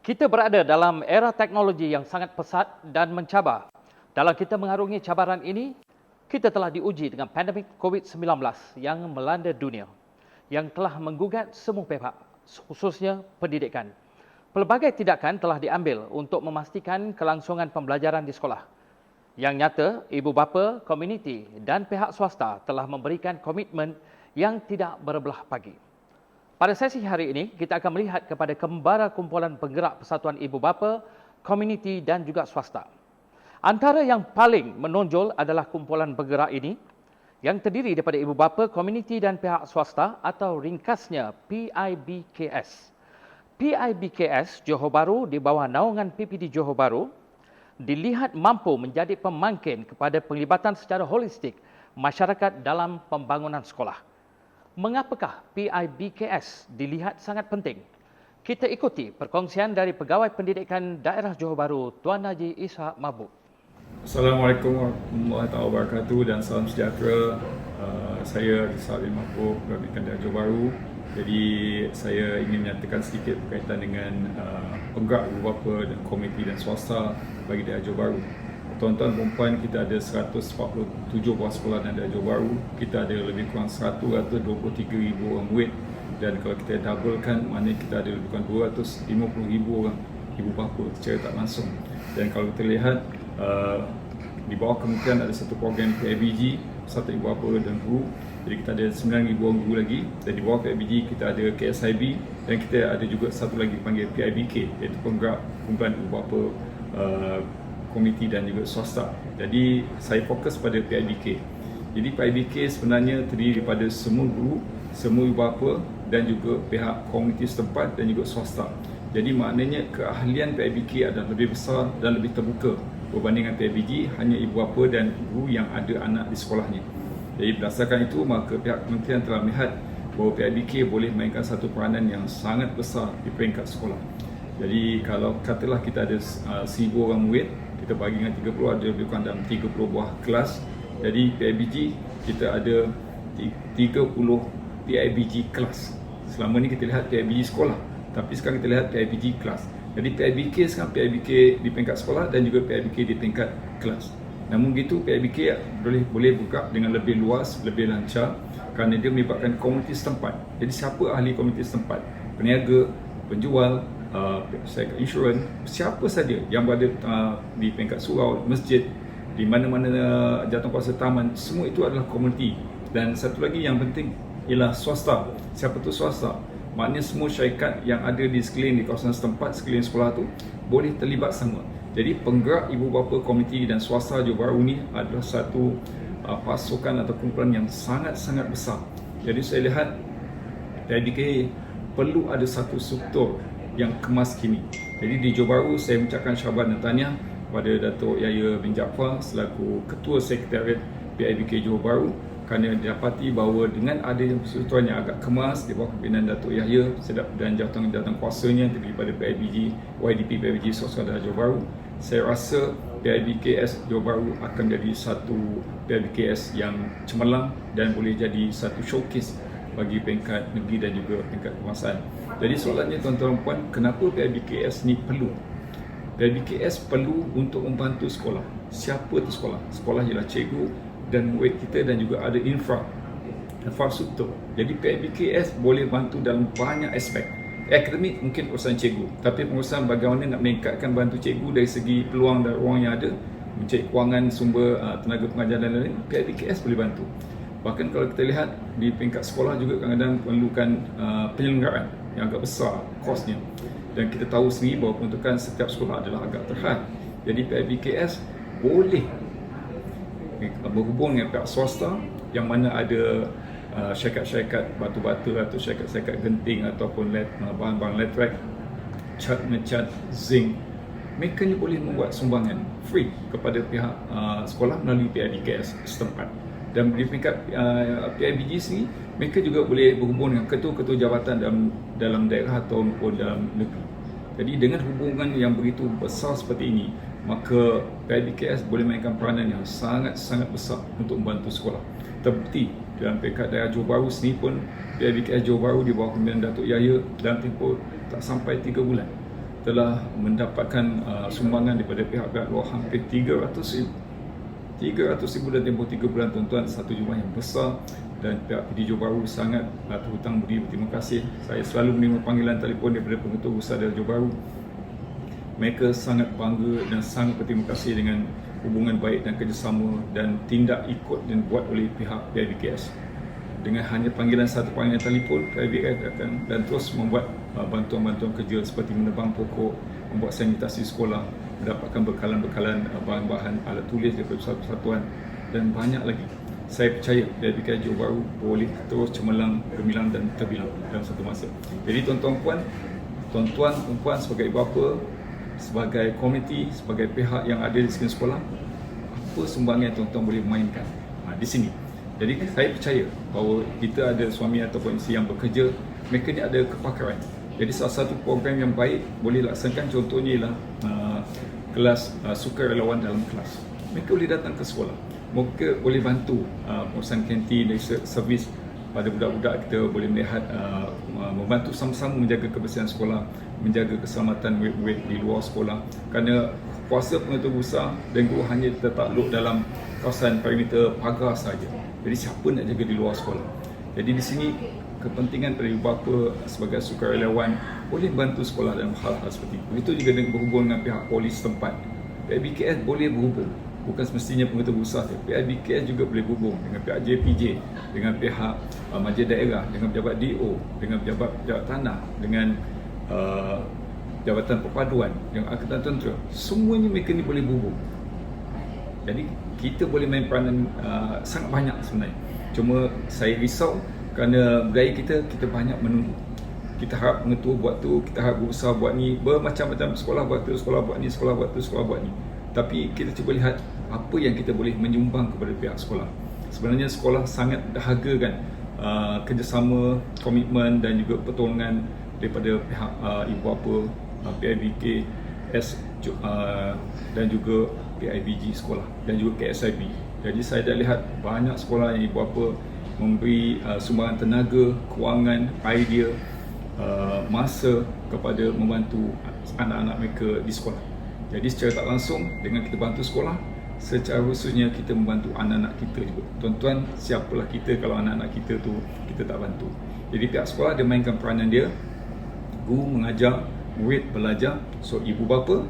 Kita berada dalam era teknologi yang sangat pesat dan mencabar. Dalam kita mengarungi cabaran ini, kita telah diuji dengan pandemik COVID-19 yang melanda dunia, yang telah menggugat semua pihak, khususnya pendidikan. Pelbagai tindakan telah diambil untuk memastikan kelangsungan pembelajaran di sekolah. Yang nyata, ibu bapa, komuniti dan pihak swasta telah memberikan komitmen yang tidak berbelah pagi. Pada sesi hari ini, kita akan melihat kepada kembara kumpulan penggerak Persatuan Ibu Bapa, komuniti dan juga swasta. Antara yang paling menonjol adalah kumpulan penggerak ini yang terdiri daripada ibu bapa, komuniti dan pihak swasta atau ringkasnya PIBKS. PIBKS Johor Bahru di bawah naungan PPD Johor Bahru dilihat mampu menjadi pemangkin kepada penglibatan secara holistik masyarakat dalam pembangunan sekolah. Mengapakah PIBKS dilihat sangat penting? Kita ikuti perkongsian dari Pegawai Pendidikan Daerah Johor Bahru, Tuan Haji Ishak Mahbub. Assalamualaikum warahmatullahi wabarakatuh dan salam sejahtera. Saya Ishak Mahbub, Pegawai Pendidikan Daerah Johor Bahru. Jadi saya ingin menyatakan sedikit berkaitan dengan penggerak ibu bapa dan komiti dan swasta bagi daerah Johor Bahru. Tuan-tuan dan puan, kita ada 147 buah sekolah dan daerah Johor Bahru. Kita ada lebih kurang 123,000 orang murid, dan kalau kita doublekan, maknanya kita ada lebih kurang 250,000 orang ibu bapa secara tak langsung. Dan kalau kita lihat di bawah kementerian ada satu program PIBG, Persatuan Ibu Bapa dan Guru. Jadi kita ada 9,000 orang guru lagi, dan di bawah PIBG kita ada KSIB, dan kita ada juga satu lagi panggil PIBK, iaitu penggerak kumpulan ibu bapa, komiti dan juga swasta. Jadi saya fokus pada PIBK. Jadi PIBK sebenarnya terdiri daripada semua guru, semua ibu bapa dan juga pihak komuniti setempat dan juga swasta. Jadi maknanya keahlian PIBK adalah lebih besar dan lebih terbuka berbandingkan PIBG hanya ibu bapa dan guru yang ada anak di sekolahnya. Jadi berdasarkan itu, maka pihak kementerian telah melihat bahawa PIBK boleh mainkan satu peranan yang sangat besar di peringkat sekolah. Jadi kalau katalah kita ada 1,000 orang murid, kita bagi dengan 30, ada lebih kurang dalam 30 buah kelas. Jadi PIBG kita ada 30 PIBG kelas. Selama ni kita lihat PIBG sekolah, tapi sekarang kita lihat PIBG kelas. Jadi PIBK sekarang PIBK di peringkat sekolah dan juga PIBK di tingkat kelas. Namun begitu, PIBK boleh buka dengan lebih luas, lebih lancar kerana dia melibatkan komuniti setempat. Jadi siapa ahli komuniti setempat? Peniaga, penjual, insurans, siapa saja yang berada di peringkat surau, masjid, di mana-mana jawatankuasa taman, semua itu adalah komuniti. Dan satu lagi yang penting ialah swasta. Siapa tu swasta? Maknanya semua syarikat yang ada di sekeliling, di kawasan setempat, sekeliling sekolah tu boleh terlibat sama. Jadi penggerak ibu bapa, komuniti dan swasta Johor Bahru ini adalah satu pasukan atau kumpulan yang sangat-sangat besar. Jadi saya lihat PIBK perlu ada satu struktur yang kemas kini. Jadi di Johor Bahru saya mengucapkan syabas dan tahniah kepada Datuk Yahya bin Jaafar selaku Ketua Sekretariat PIBK Johor Bahru kerana didapati bahawa dengan adanya persatuan yang agak kemas di bawah kepimpinan Datuk Yahya dan jawatan kuasanya daripada PIBG, YDP PIBG Sosial Daerah Johor Bahru, saya rasa PIBKS Johor Bahru akan menjadi satu PIBKS yang cemerlang dan boleh jadi satu showcase bagi peringkat negeri dan juga peringkat kebangsaan. Jadi soalannya tuan-tuan dan puan, kenapa PIBKS ni perlu? PIBKS perlu untuk membantu sekolah. Siapa tu sekolah? Sekolah ialah cikgu dan murid kita dan juga ada infrastruktur. Jadi PIBKS boleh bantu dalam banyak aspek. Akademik mungkin urusan cikgu, tapi pengurusan bagaimana nak meningkatkan bantu cikgu dari segi peluang dan ruang yang ada, mencari kewangan, sumber tenaga pengajar dan lain-lain, PIBKS boleh bantu. Bahkan kalau kita lihat di peringkat sekolah juga kadang-kadang perlukan penyelenggaraan yang agak besar kosnya. Dan kita tahu sendiri bahawa peruntukan setiap sekolah adalah agak terhad. Jadi PIBKS boleh berhubung dengan pihak swasta yang mana ada syarikat-syarikat batu-batu atau syarikat-syarikat genting ataupun bahan-bahan elektrik, cat ngecat, zinc. Mereka ni boleh membuat sumbangan free kepada pihak sekolah melalui PIBKS setempat. Dan di peringkat PIBG sini, mereka juga boleh berhubung dengan ketua-ketua jabatan dalam daerah ataupun dalam negeri. Jadi dengan hubungan yang begitu besar seperti ini, maka PIBKS boleh mainkan peranan yang sangat-sangat besar untuk membantu sekolah. Terbukti dalam peringkat daerah Johor Bahru sendiri pun, PIBKS Johor Bahru di bawah kepimpinan Datuk Yahya dalam tempoh tak sampai 3 bulan telah mendapatkan sumbangan daripada pihak-pihak luar hampir 300,000 dan tempoh 3 bulan, tuan-tuan, satu jumlah yang besar, dan pihak PD Johor Bahru sangat terhutang budi berterima kasih. Saya selalu menerima panggilan telefon daripada pengetua besar dari Johor Bahru. Mereka sangat bangga dan sangat berterima kasih dengan hubungan baik dan kerjasama dan tindak ikut dan buat oleh pihak PIBKS. Dengan hanya panggilan satu panggilan telefon, PIBKS akan dan terus membuat bantuan-bantuan kerja seperti menebang pokok, membuat sanitasi sekolah, mendapatkan bekalan-bekalan bahan-bahan alat tulis daripada persatuan dan banyak lagi. Saya percaya PIBKS Johor Bahru boleh terus cemerlang, gemilang dan terbilang dalam satu masa. Jadi tuan-tuan puan sebagai ibu bapa, sebagai komiti, sebagai pihak yang ada di sekeliling sekolah, apa sumbangan yang tuan-tuan boleh mainkan di sini. Jadi saya percaya bahawa kita ada suami ataupun isteri yang bekerja, mereka ni ada kepakaran. Jadi salah satu program yang baik boleh laksanakan contohnya ialah kelas sukarelawan dalam kelas. Mereka boleh datang ke sekolah, mereka boleh bantu pengurusan kantin dan servis pada budak-budak kita, boleh melihat membantu sama-sama menjaga kebersihan sekolah, menjaga keselamatan murid-murid di luar sekolah. Kerana kuasa pengetua besar dan guru hanya tertakluk dalam kawasan perimeter pagar saja. Jadi siapa nak jaga di luar sekolah? Jadi di sini kepentingan dari ibu bapa sebagai sukarelawan boleh bantu sekolah dalam hal-hal seperti itu. Begitu juga dengan berhubung dengan pihak polis setempat. PIBKS boleh berhubung. Bukan semestinya pengetua besar saja. PIBKS juga boleh berhubung dengan pihak JPJ, dengan pihak majlis daerah, dengan pejabat DO, dengan pejabat tanah, dengan Jabatan Perpaduan, dengan Angkatan Tentera. Semuanya mereka ni boleh berhubung. Jadi kita boleh main peranan sangat banyak sebenarnya. Cuma saya risau kerana budaya kita banyak menunggu. Kita harap pengetua buat tu, kita harap guru besar buat ni, bermacam-macam, sekolah buat tu, sekolah buat ni, sekolah buat tu, sekolah buat ni. Tapi kita cuba lihat apa yang kita boleh menyumbang kepada pihak sekolah. Sebenarnya sekolah sangat dahagakan kerjasama, komitmen dan juga pertolongan daripada pihak ibu bapa, PIBKS dan juga PIBG sekolah dan juga KSIB. Jadi saya dah lihat banyak sekolah yang ibu bapa memberi sumbangan tenaga, kewangan, idea, masa kepada membantu anak-anak mereka di sekolah. Jadi secara tak langsung dengan kita bantu sekolah, secara khususnya kita membantu anak-anak kita juga. Tuan-tuan, siapalah kita kalau anak-anak kita tu kita tak bantu. Jadi pihak sekolah dia mainkan peranan dia, guru mengajar, murid belajar. So ibu bapa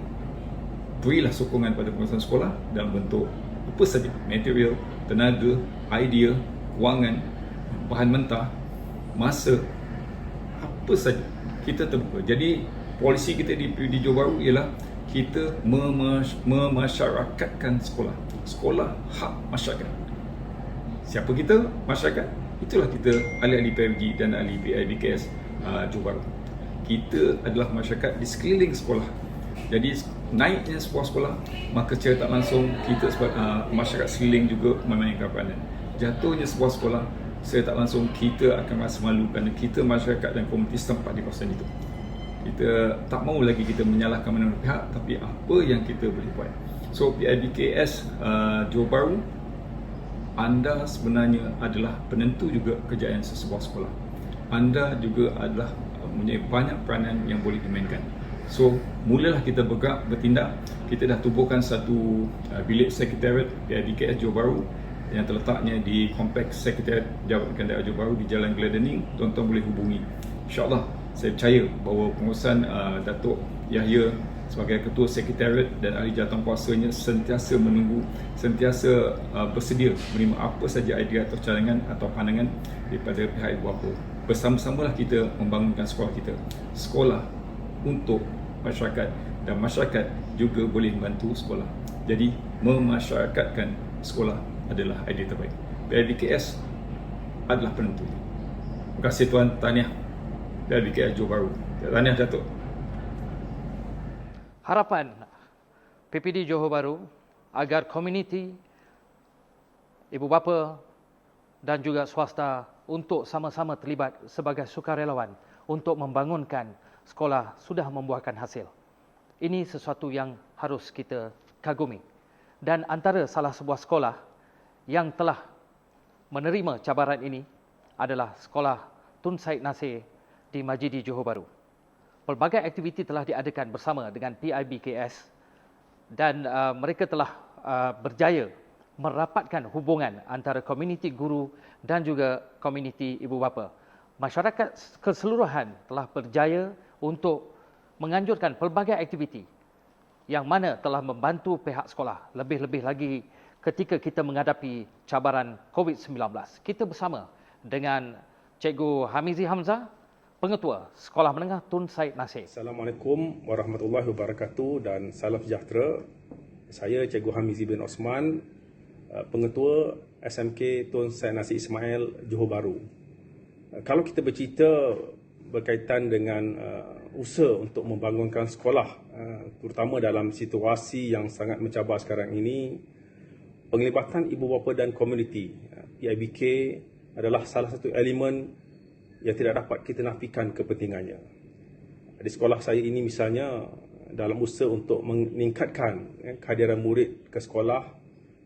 berilah sokongan pada pengurusan sekolah dalam bentuk apa saja, material, tenaga, idea, kewangan, bahan mentah, masa, apa saja kita terbuka. Jadi polisi kita di Johor Bahru ialah kita memasyarakatkan sekolah. Sekolah hak masyarakat. Siapa kita? Masyarakat. Itulah kita ahli-ahli PIBG dan ahli PIBKS Johor Bahru. Kita adalah masyarakat di sekeliling sekolah. Jadi naiknya sebuah sekolah, maka secara tak langsung kita masyarakat sekeliling juga memainkan peranan. Jatuhnya sebuah sekolah, secara tak langsung kita akan rasa malu kerana kita masyarakat dan komuniti setempat di kawasan itu. Kita tak mahu lagi kita menyalahkan mana-mana pihak, tapi apa yang kita boleh buat. So PIBKS Johor Bahru, anda sebenarnya adalah penentu juga kejayaan sebuah sekolah. Anda juga adalah mempunyai banyak peranan yang boleh dimainkan. So mulalah kita bergerak, bertindak. Kita dah tubuhkan satu bilik sekretariat PIBKS Johor Bahru yang terletaknya di kompleks sekretariat Jabatan Daerah Johor Bahru di Jalan Gledening. Tuan-tuan boleh hubungi. InsyaAllah saya percaya bahawa pengurusan Datuk Yahya sebagai ketua sekretariat dan ahli jawatankuasanya sentiasa menunggu, sentiasa bersedia menerima apa saja idea atau cadangan atau pandangan daripada pihak ibu bapa. Bersama-samalah kita membangunkan sekolah kita. Sekolah untuk masyarakat dan masyarakat juga boleh membantu sekolah. Jadi memasyarakatkan sekolah adalah idea terbaik. PIBKS adalah penentu. Terima kasih tuan, tahniah PIBKS Johor Bahru. Tahniah Datuk. Harapan PPD Johor Bahru agar komuniti, ibu bapa dan juga swasta untuk sama-sama terlibat sebagai sukarelawan untuk membangunkan sekolah sudah membuahkan hasil. Ini sesuatu yang harus kita kagumi. Dan antara salah sebuah sekolah yang telah menerima cabaran ini adalah sekolah Tun Said Nasir di Majidi Johor Bahru. pelbagai aktiviti telah diadakan bersama dengan PIBKS dan mereka telah berjaya merapatkan hubungan antara komuniti guru dan juga komuniti ibu bapa. Masyarakat keseluruhan telah berjaya untuk menganjurkan pelbagai aktiviti yang mana telah membantu pihak sekolah. Lebih-lebih lagi ketika kita menghadapi cabaran COVID-19. Kita bersama dengan Cikgu Hamizi Hamzah, Pengetua Sekolah Menengah Tun Said Nasir. Assalamualaikum warahmatullahi wabarakatuh dan salam sejahtera. Saya Cikgu Hamizi bin Osman, Pengetua SMK Tun Said Nasir Ismail, Johor Bahru. Kalau kita bercerita berkaitan dengan usaha untuk membangunkan sekolah, terutama dalam situasi yang sangat mencabar sekarang ini, penglibatan ibu bapa dan komuniti PIBK adalah salah satu elemen yang tidak dapat kita nafikan kepentingannya. Di sekolah saya ini misalnya, dalam usaha untuk meningkatkan kehadiran murid ke sekolah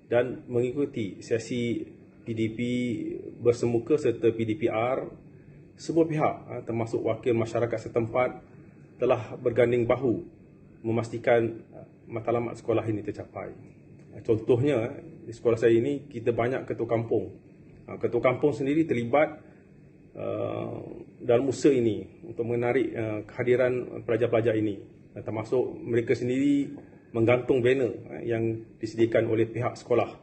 dan mengikuti sesi PDP bersemuka serta PDPR, semua pihak termasuk wakil masyarakat setempat telah berganding bahu memastikan matlamat sekolah ini tercapai. Contohnya, di sekolah saya ini kita banyak ketua kampung. Ketua kampung sendiri terlibat dalam usaha ini untuk menarik kehadiran pelajar-pelajar ini, termasuk mereka sendiri menggantung banner yang disediakan oleh pihak sekolah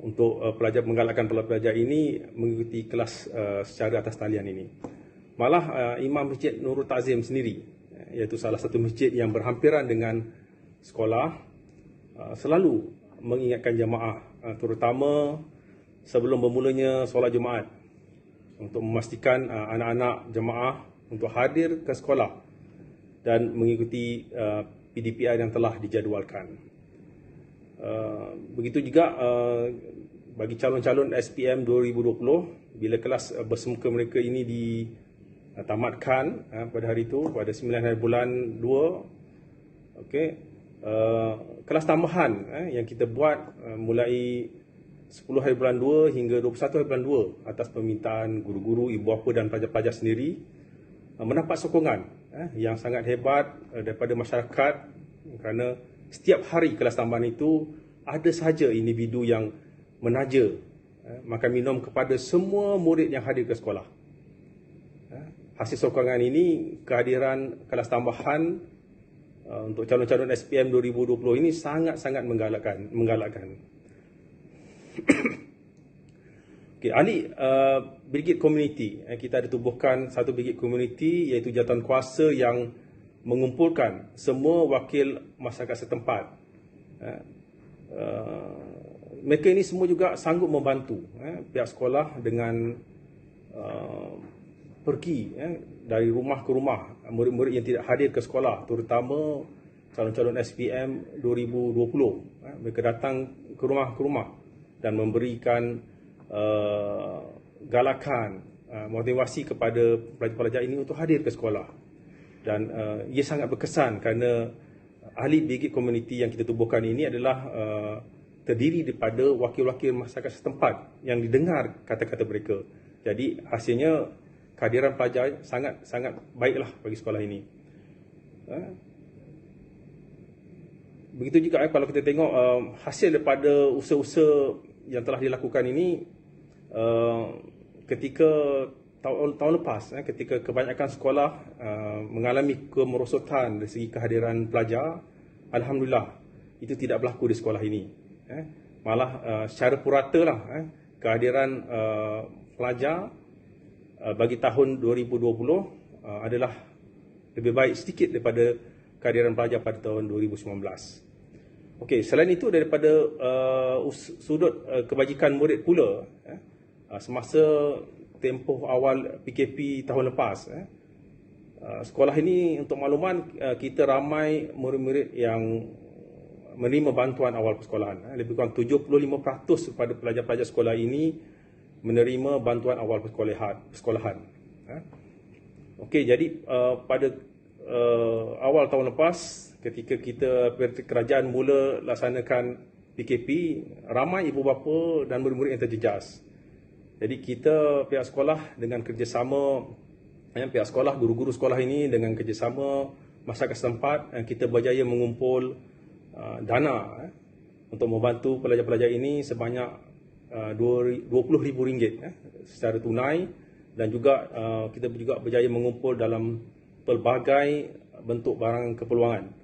untuk menggalakkan pelajar ini mengikuti kelas secara atas talian ini. Malah Imam Masjid Nurul Ta'zim sendiri, iaitu salah satu masjid yang berhampiran dengan sekolah, selalu mengingatkan jemaah, terutama sebelum bermulanya solat Jumaat, untuk memastikan anak-anak jemaah untuk hadir ke sekolah dan mengikuti PDPR yang telah dijadualkan. Begitu juga bagi calon-calon SPM 2020, bila kelas bersemuka mereka ini ditamatkan pada hari itu, pada 9 hari bulan 2, kelas tambahan yang kita buat mulai 10 hari bulan 2 hingga 21 hari bulan 2 atas permintaan guru-guru, ibu bapa dan pelajar-pelajar sendiri, mendapat sokongan yang sangat hebat daripada masyarakat, kerana setiap hari kelas tambahan itu ada sahaja individu yang menaja makan minum kepada semua murid yang hadir ke sekolah. Hasil sokongan ini, kehadiran kelas tambahan untuk calon-calon SPM 2020 ini sangat-sangat menggalakkan. Ahli brigade community, kita ada tubuhkan satu brigade community, iaitu jawatan kuasa yang mengumpulkan semua wakil masyarakat setempat. Mereka ini semua juga sanggup membantu pihak sekolah dengan pergi dari rumah ke rumah murid-murid yang tidak hadir ke sekolah, terutama calon-calon SPM 2020. Mereka datang ke rumah dan memberikan galakan, motivasi kepada pelajar-pelajar ini untuk hadir ke sekolah. Dan ia sangat berkesan kerana ahli brigade community yang kita tubuhkan ini adalah terdiri daripada wakil-wakil masyarakat setempat yang didengar kata-kata mereka. Jadi hasilnya kehadiran pelajar sangat baiklah bagi sekolah ini. Begitu juga kalau kita tengok hasil daripada usaha-usaha yang telah dilakukan ini, ketika tahun lepas, ketika kebanyakan sekolah mengalami kemerosotan dari segi kehadiran pelajar, alhamdulillah itu tidak berlaku di sekolah ini. Malah secara purata lah, kehadiran pelajar bagi tahun 2020 adalah lebih baik sedikit daripada kehadiran pelajar pada tahun 2019. Okey, selain itu daripada sudut kebajikan murid pula, semasa tempoh awal PKP tahun lepas, sekolah ini untuk makluman kita ramai murid-murid yang menerima bantuan awal persekolahan. Lebih kurang 75% kepada pelajar-pelajar sekolah ini menerima bantuan awal persekolahan. Okey, jadi pada awal tahun lepas, ketika kerajaan mula laksanakan PKP, ramai ibu bapa dan murid-murid yang terjejas. Jadi kita pihak sekolah dengan kerjasama Pihak sekolah, guru-guru sekolah ini dengan kerjasama masyarakat setempat, kita berjaya mengumpul dana untuk membantu pelajar-pelajar ini sebanyak RM20,000 secara tunai, dan juga kita juga berjaya mengumpul dalam pelbagai bentuk barang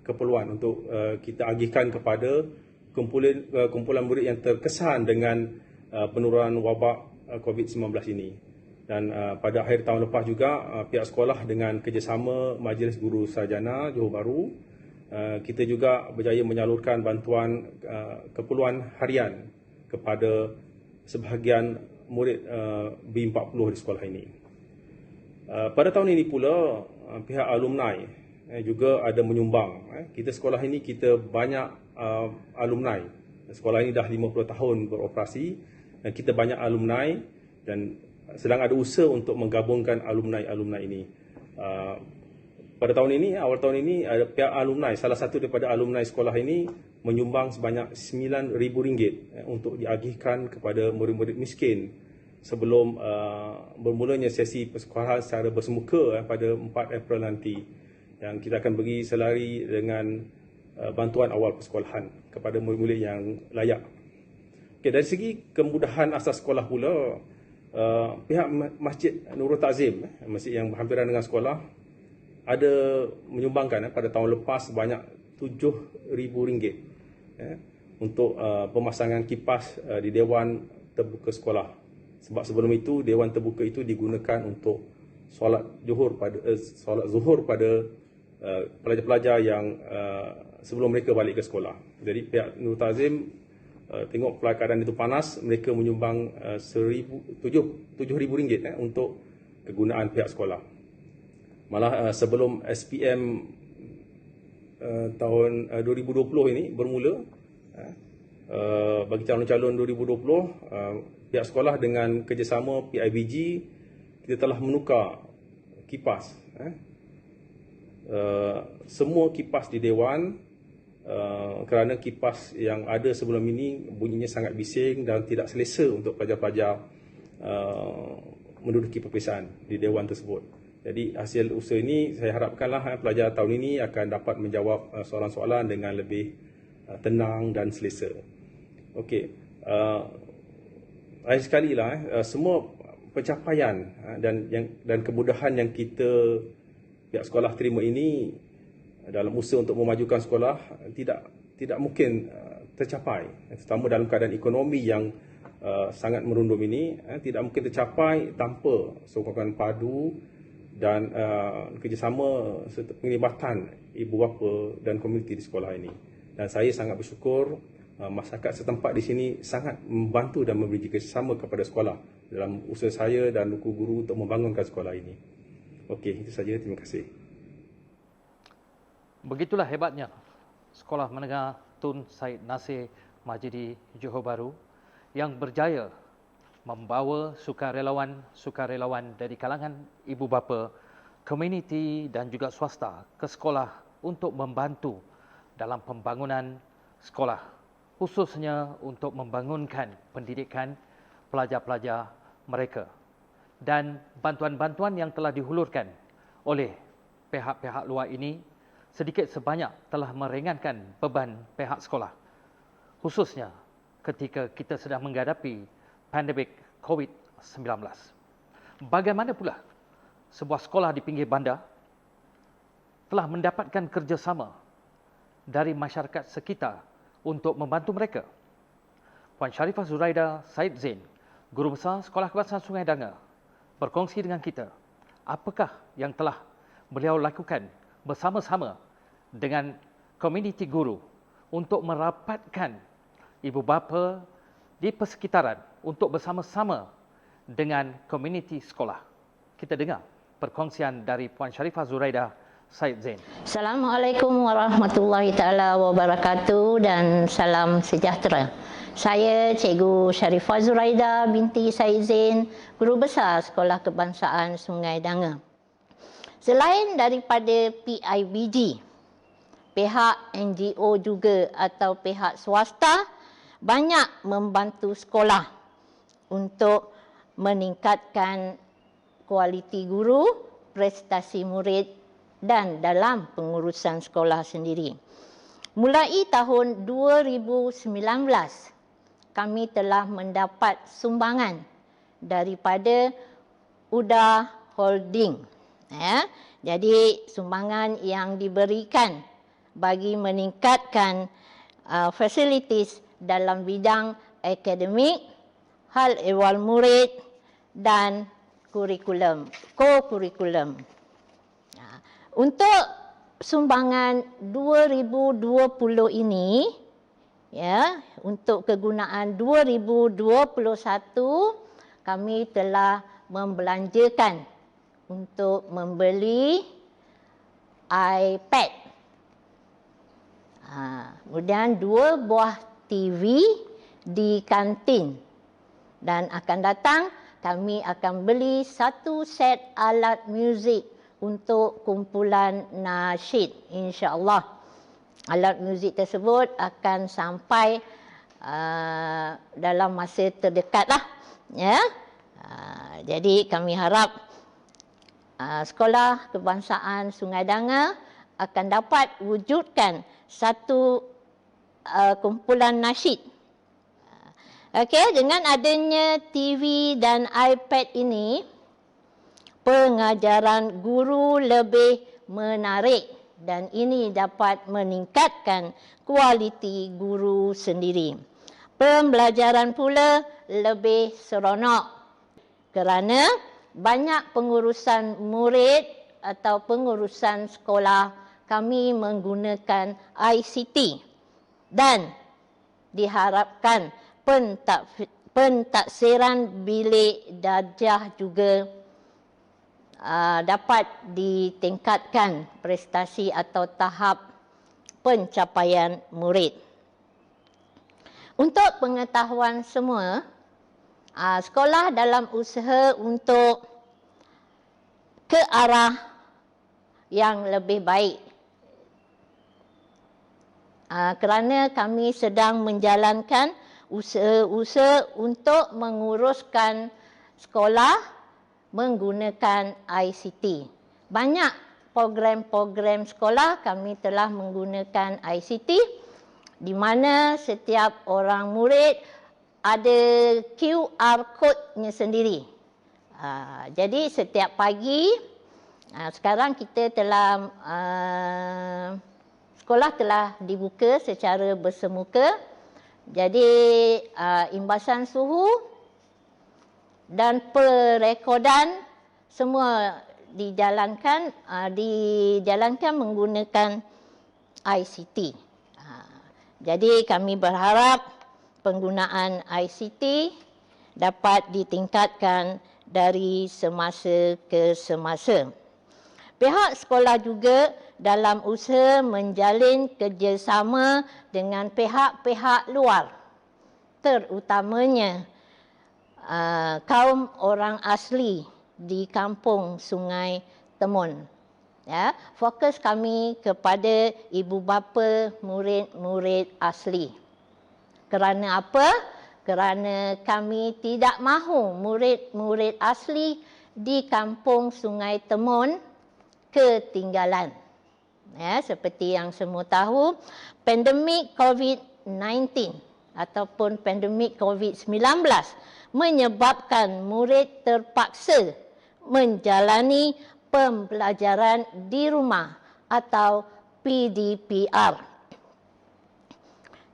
keperluan untuk kita agihkan kepada kumpulan murid yang terkesan dengan penurunan wabak COVID-19 ini. Dan pada akhir tahun lepas juga pihak sekolah dengan kerjasama Majlis Guru Sarjana Johor Bahru, kita juga berjaya menyalurkan bantuan keperluan harian kepada sebahagian murid B40 di sekolah ini. Pada tahun ini pula pihak alumni juga ada menyumbang. Kita sekolah ini kita banyak alumni. Sekolah ini dah 50 tahun beroperasi dan kita banyak alumni, dan sedang ada usaha untuk menggabungkan alumni ini. Pada tahun ini, awal tahun ini, ada pihak alumni, salah satu daripada alumni sekolah ini menyumbang sebanyak RM9,000 untuk diagihkan kepada murid-murid miskin sebelum bermulanya sesi persekolahan secara bersemuka pada 4 April nanti, yang kita akan bagi selari dengan bantuan awal persekolahan kepada murid-murid yang layak. Okay, dari segi kemudahan asas sekolah pula, pihak Masjid Nurul Ta'zim, masjid yang berhampiran dengan sekolah, ada menyumbangkan pada tahun lepas sebanyak RM7,000 untuk pemasangan kipas di Dewan Terbuka Sekolah. Sebab sebelum itu Dewan Terbuka itu digunakan untuk solat zuhur pada pelajar-pelajar yang sebelum mereka balik ke sekolah. Jadi pihak Nurul Ta'zim tengok keadaan itu panas, mereka menyumbang RM7,000 untuk kegunaan pihak sekolah. Malah sebelum SPM tahun 2020 ini bermula, bagi calon-calon 2020, pihak sekolah dengan kerjasama PIBG, kita telah menukar kipas. Semua kipas di Dewan, kerana kipas yang ada sebelum ini bunyinya sangat bising dan tidak selesa untuk pelajar-pelajar menduduki peperiksaan di Dewan tersebut. Jadi hasil usaha ini saya harapkanlah pelajar tahun ini akan dapat menjawab soalan-soalan dengan lebih tenang dan selesa. Okey, akhir sekali lah, semua pencapaian dan kemudahan yang kita pihak sekolah terima ini dalam usaha untuk memajukan sekolah tidak mungkin tercapai, terutama dalam keadaan ekonomi yang sangat merundum ini, tidak mungkin tercapai tanpa sokongan padu dan kerjasama serta penglibatan ibu bapa dan komuniti di sekolah ini. Dan saya sangat bersyukur masyarakat setempat di sini sangat membantu dan memberi kerjasama kepada sekolah dalam usaha saya dan guru untuk membangunkan sekolah ini. Okey, itu saja. Terima kasih. Begitulah hebatnya Sekolah Menengah Tun Said Nasir Majidi Johor Bahru yang berjaya membawa sukarelawan dari kalangan ibu bapa, komuniti dan juga swasta ke sekolah untuk membantu dalam pembangunan sekolah, khususnya untuk membangunkan pendidikan pelajar-pelajar mereka. Dan bantuan-bantuan yang telah dihulurkan oleh pihak-pihak luar ini sedikit sebanyak telah meringankan beban pihak sekolah, khususnya ketika kita sedang menghadapi pandemik COVID-19. Bagaimana pula sebuah sekolah di pinggir bandar telah mendapatkan kerjasama dari masyarakat sekitar untuk membantu mereka. Puan Sharifah Zuraida Said Zain, Guru Besar Sekolah Kebangsaan Sungai Danga, berkongsi dengan kita apakah yang telah beliau lakukan bersama-sama dengan komuniti guru untuk merapatkan ibu bapa di persekitaran untuk bersama-sama dengan komuniti sekolah. Kita dengar perkongsian dari Puan Sharifah Zuraida Said Zain. Assalamualaikum warahmatullahi taala wabarakatuh dan salam sejahtera. Saya Cikgu Sharifah Zuraida binti Said Zain, Guru Besar Sekolah Kebangsaan Sungai Danga. Selain daripada PIBG, pihak NGO juga atau pihak swasta banyak membantu sekolah untuk meningkatkan kualiti guru prestasi murid dan dalam pengurusan sekolah sendiri. Mulai tahun 2019, kami telah mendapat sumbangan daripada UDA Holding. Jadi sumbangan yang diberikan bagi meningkatkan fasilitis dalam bidang akademik, hal ehwal murid dan ko-kurikulum. Untuk sumbangan 2020 ini, untuk kegunaan 2021, kami telah membelanjakan untuk membeli iPad. Kemudian 2 buah TV di kantin. Dan akan datang kami akan beli 1 set alat muzik untuk kumpulan nasyid, insya-Allah. Alat muzik tersebut akan sampai dalam masa terdekatlah, ya. Jadi kami harap Sekolah Kebangsaan Sungai Danga akan dapat wujudkan satu kumpulan nasyid. Okey, dengan adanya TV dan iPad ini, pengajaran guru lebih menarik dan ini dapat meningkatkan kualiti guru sendiri. Pembelajaran pula lebih seronok kerana banyak pengurusan murid atau pengurusan sekolah kami menggunakan ICT dan diharapkan pentaksiran bilik darjah juga dapat ditingkatkan prestasi atau tahap pencapaian murid. Untuk pengetahuan semua, sekolah dalam usaha untuk ke arah yang lebih baik. Kerana kami sedang menjalankan usaha-usaha untuk menguruskan sekolah menggunakan ICT. Banyak program-program sekolah kami telah menggunakan ICT di mana setiap orang murid ada QR code-nya sendiri. Jadi setiap pagi, sekarang kita telah, sekolah telah dibuka secara bersemuka. Jadi imbasan suhu dan perekodan semua dijalankan menggunakan ICT. Jadi kami berharap penggunaan ICT dapat ditingkatkan dari semasa ke semasa. Pihak sekolah juga dalam usaha menjalin kerjasama dengan pihak-pihak luar, terutamanya kaum orang asli di kampung Sungai Temun. Ya, fokus kami kepada ibu bapa murid-murid asli. Kerana apa? Kerana kami tidak mahu murid-murid asli di kampung Sungai Temun ketinggalan. Ya, seperti yang semua tahu, pandemik COVID-19 ataupun pandemik COVID-19 menyebabkan murid terpaksa menjalani pembelajaran di rumah atau PDPR.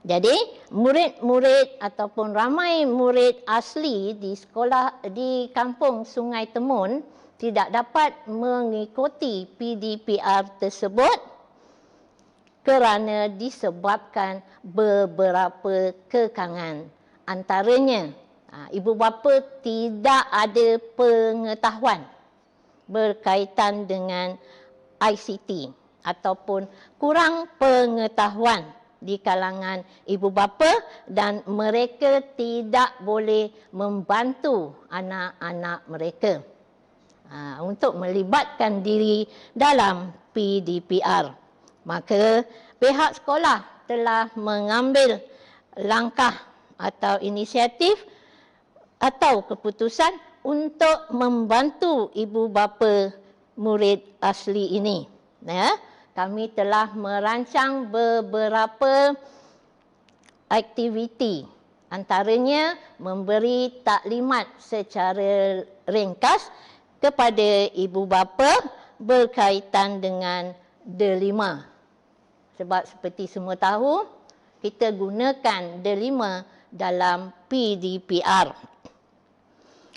Jadi, murid-murid ataupun ramai murid asli di sekolah di kampung Sungai Temun tidak dapat mengikuti PDPR tersebut kerana disebabkan beberapa kekangan. Antaranya, ibu bapa tidak ada pengetahuan berkaitan dengan ICT ataupun kurang pengetahuan di kalangan ibu bapa dan mereka tidak boleh membantu anak-anak mereka untuk melibatkan diri dalam PDPR. Maka pihak sekolah telah mengambil langkah atau inisiatif atau keputusan untuk membantu ibu bapa murid asli ini. Ya, kami telah merancang beberapa aktiviti, antaranya memberi taklimat secara ringkas kepada ibu bapa berkaitan dengan delima. Sebab seperti semua tahu, kita gunakan delima dalam PDPR.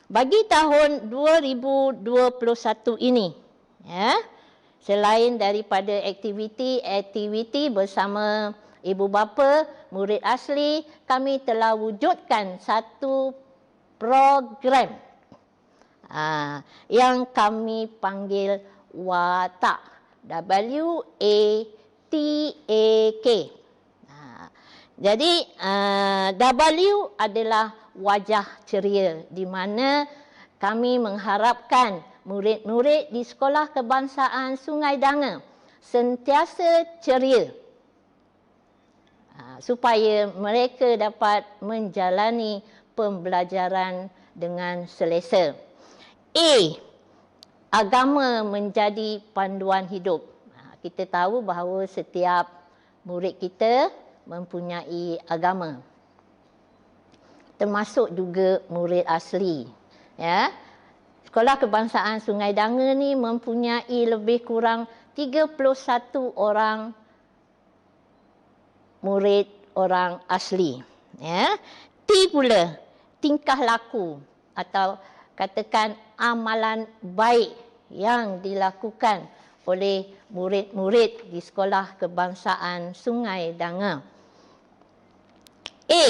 Bagi tahun 2021 ini, ya, selain daripada aktiviti bersama ibu bapa, murid asli, kami telah wujudkan satu program yang kami panggil WATAK. W-A-T-A-K. Jadi W adalah wajah ceria, di mana kami mengharapkan murid-murid di Sekolah Kebangsaan Sungai Danga sentiasa ceria supaya mereka dapat menjalani pembelajaran dengan selesa. A, agama menjadi panduan hidup. Kita tahu bahawa setiap murid kita mempunyai agama, termasuk juga murid asli. Ya, Sekolah Kebangsaan Sungai Danga ni mempunyai lebih kurang 31 orang murid orang asli. Ya, T pula tingkah laku atau katakan amalan baik yang dilakukan oleh murid-murid di Sekolah Kebangsaan Sungai Danga. A,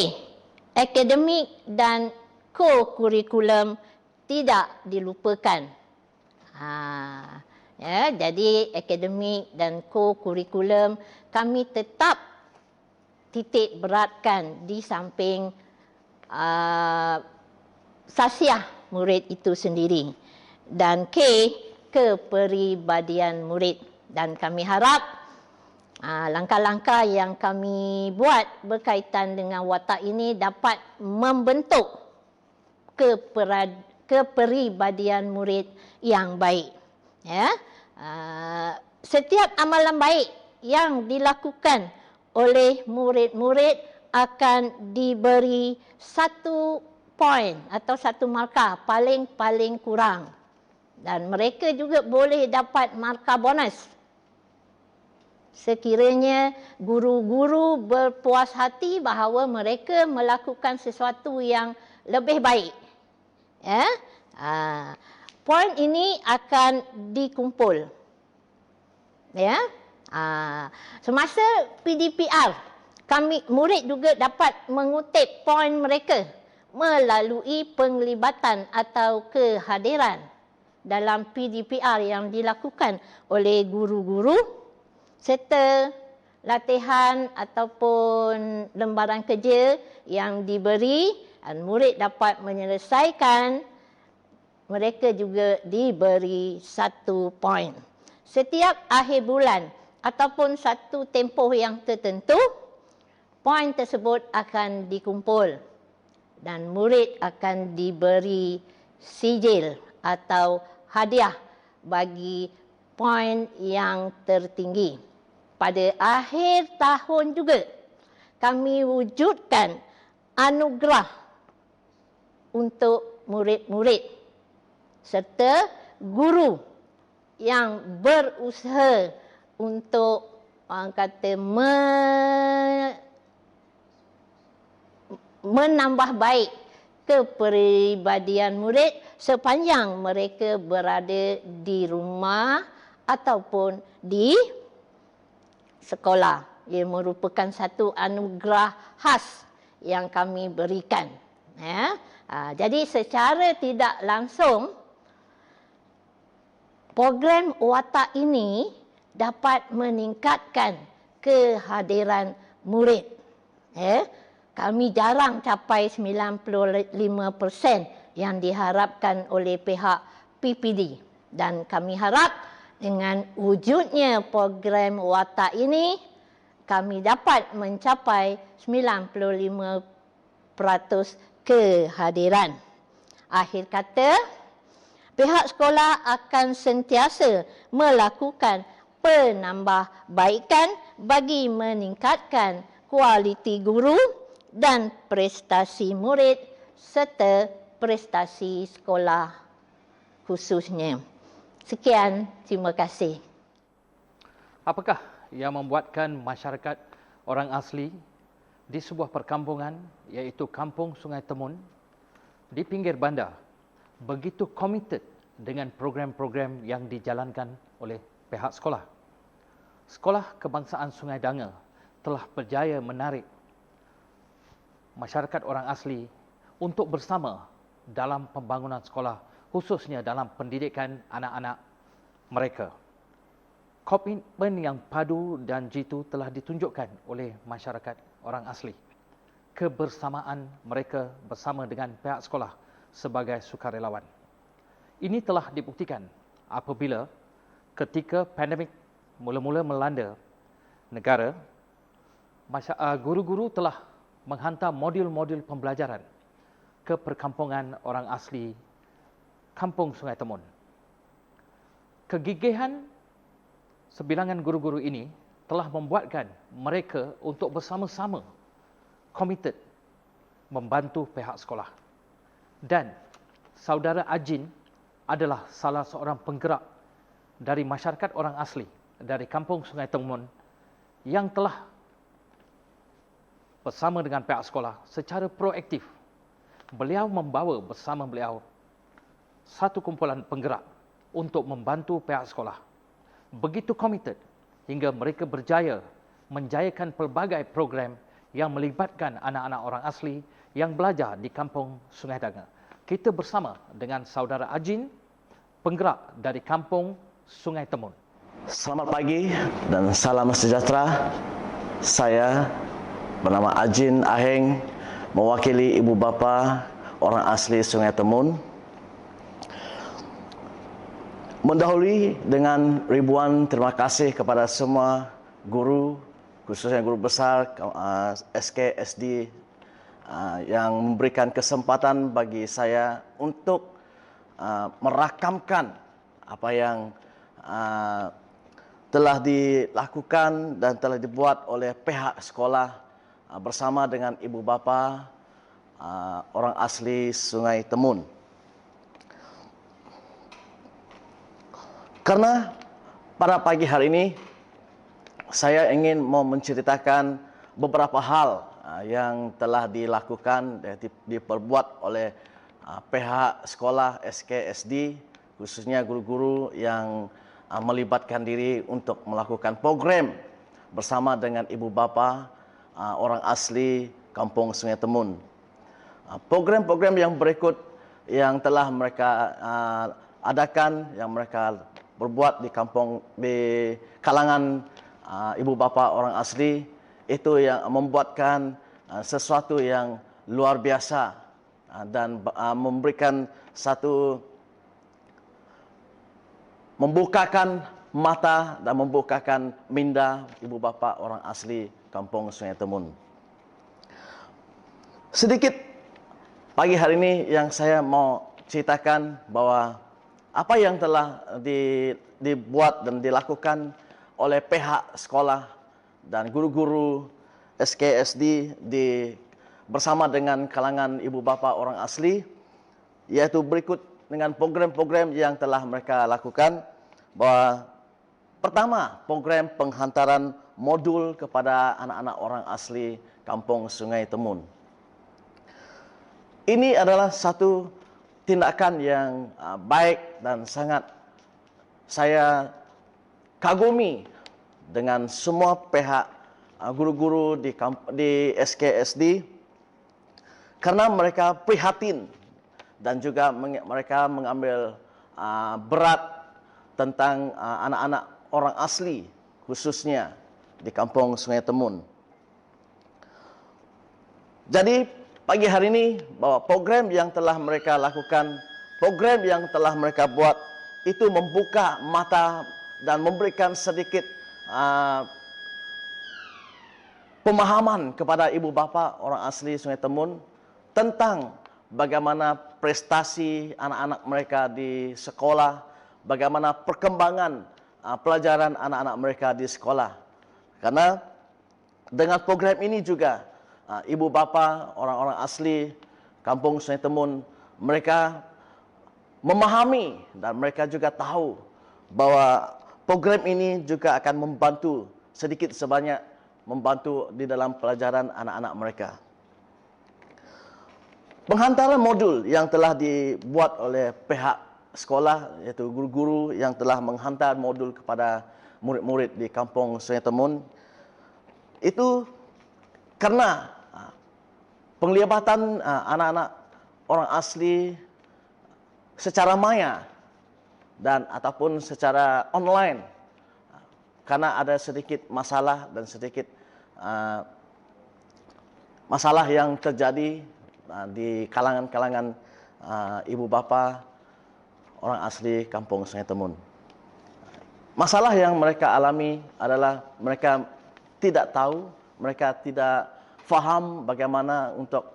akademik dan co-kurikulum tidak dilupakan. Ya, jadi akademik dan co-kurikulum kami tetap titik beratkan di samping sasiah murid itu sendiri. Dan K, kepribadian murid. Dan kami harap langkah-langkah yang kami buat berkaitan dengan watak ini dapat membentuk kepribadian murid yang baik. Ya, setiap amalan baik yang dilakukan oleh murid-murid akan diberi 1 poin atau 1 markah paling kurang. Dan mereka juga boleh dapat markah bonus sekiranya guru-guru berpuas hati bahawa mereka melakukan sesuatu yang lebih baik. Ya, poin ini akan dikumpul. Ya, semasa PDPR, murid juga dapat mengutip poin mereka melalui penglibatan atau kehadiran dalam PDPR yang dilakukan oleh guru-guru serta latihan ataupun lembaran kerja yang diberi, dan murid dapat menyelesaikan, mereka juga diberi 1 poin. Setiap akhir bulan ataupun satu tempoh yang tertentu, poin tersebut akan dikumpul dan murid akan diberi sijil atau hadiah bagi poin yang tertinggi. Pada akhir tahun juga, kami wujudkan anugerah untuk murid-murid serta guru yang berusaha untuk menambah baik kepribadian murid sepanjang mereka berada di rumah ataupun di sekolah. Ia merupakan satu anugerah khas yang kami berikan. Ya. Jadi secara tidak langsung, program watak ini dapat meningkatkan kehadiran murid. Ya. Kami jarang capai 95% yang diharapkan oleh pihak PPD. Dan kami harap dengan wujudnya program watak ini, kami dapat mencapai 95% kehadiran. Akhir kata, Pihak sekolah akan sentiasa melakukan penambahbaikan bagi meningkatkan kualiti guru dan prestasi murid serta prestasi sekolah khususnya. Sekian, terima kasih. Apakah yang membuatkan masyarakat orang asli di sebuah perkampungan iaitu Kampung Sungai Temun di pinggir bandar begitu committed dengan program-program yang dijalankan oleh pihak sekolah? Sekolah Kebangsaan Sungai Danga telah berjaya menarik masyarakat orang asli untuk bersama dalam pembangunan sekolah, khususnya dalam pendidikan anak-anak mereka. Komitmen yang padu dan jitu telah ditunjukkan oleh masyarakat orang asli. Kebersamaan mereka bersama dengan pihak sekolah sebagai sukarelawan. Ini telah dibuktikan apabila ketika pandemik mula-mula melanda negara, guru-guru telah menghantar modul-modul pembelajaran ke perkampungan orang asli Kampung Sungai Temun. Kegigihan sebilangan guru-guru ini telah membuatkan mereka untuk bersama-sama committed membantu pihak sekolah. Dan saudara Ajin adalah salah seorang penggerak dari masyarakat orang asli dari Kampung Sungai Temun yang telah bersama dengan pihak sekolah secara proaktif. Beliau membawa bersama beliau satu kumpulan penggerak untuk membantu pihak sekolah. Begitu committed hingga mereka berjaya menjayakan pelbagai program yang melibatkan anak-anak orang asli yang belajar di Kampung Sungai Danga. Kita bersama dengan saudara Ajin, penggerak dari Kampung Sungai Temun. Selamat pagi dan salam sejahtera. Saya bernama Ajin Aheng, mewakili ibu bapa orang asli Sungai Temun. Mendahului dengan ribuan terima kasih kepada semua guru, khususnya guru besar SK, SD yang memberikan kesempatan bagi saya untuk merakamkan apa yang telah dilakukan dan telah dibuat oleh pihak sekolah bersama dengan ibu bapa orang asli Sungai Temun. Karena pada pagi hari ini saya ingin mau menceritakan beberapa hal yang telah dilakukan dan diperbuat oleh pihak sekolah SKSD, khususnya guru-guru yang melibatkan diri untuk melakukan program bersama dengan ibu bapa orang asli Kampung Sungai Temun. Program-program yang berikut yang telah mereka adakan, yang mereka berbuat di kalangan ibu bapa orang asli, itu yang membuatkan sesuatu yang luar biasa dan memberikan membukakan mata dan membukakan minda ibu bapa orang asli Kampung Sungai Temun. Sedikit pagi hari ini yang saya mau ceritakan bahwa apa yang telah dibuat dan dilakukan oleh pihak sekolah dan guru-guru SKSD bersama dengan kalangan ibu bapa orang asli, yaitu berikut dengan program-program yang telah mereka lakukan. Bahwa pertama, program penghantaran modul kepada anak-anak orang asli Kampung Sungai Temun. Ini adalah satu tindakan yang baik dan sangat saya kagumi dengan semua pihak guru-guru di SKSD, karena mereka prihatin dan juga mereka mengambil berat tentang anak-anak orang asli, khususnya di Kampung Sungai Temun. Jadi pagi hari ini bahwa program yang telah mereka lakukan, program yang telah mereka buat itu membuka mata dan memberikan sedikit pemahaman kepada ibu bapa orang asli Sungai Temun tentang bagaimana prestasi anak-anak mereka di sekolah, bagaimana perkembangan pelajaran anak-anak mereka di sekolah. Karena dengan program ini juga ibu bapa, orang-orang asli Kampung Sungai Temun, mereka memahami dan mereka juga tahu bahwa program ini juga akan membantu sedikit sebanyak membantu di dalam pelajaran anak-anak mereka. Penghantaran modul yang telah dibuat oleh pihak sekolah, iaitu guru-guru yang telah menghantar modul kepada murid-murid di Kampung Sungai Temun, itu karena penglibatan anak-anak orang asli secara maya dan ataupun secara online, karena ada sedikit masalah dan sedikit masalah yang terjadi di kalangan-kalangan ibu bapa orang asli Kampung Sungai Temun. Masalah yang mereka alami adalah mereka tidak tahu, mereka tidak faham bagaimana untuk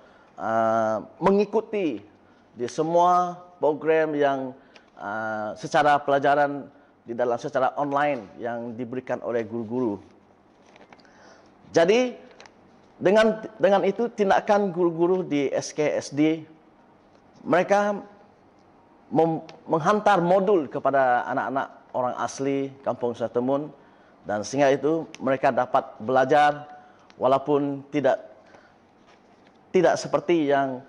mengikuti di semua program yang secara pelajaran di dalam secara online yang diberikan oleh guru-guru. Jadi dengan itu tindakan guru-guru di SKSD, mereka menghantar modul kepada anak-anak orang asli Kampung Sungai Temun, dan sehingga itu mereka dapat belajar walaupun tidak seperti yang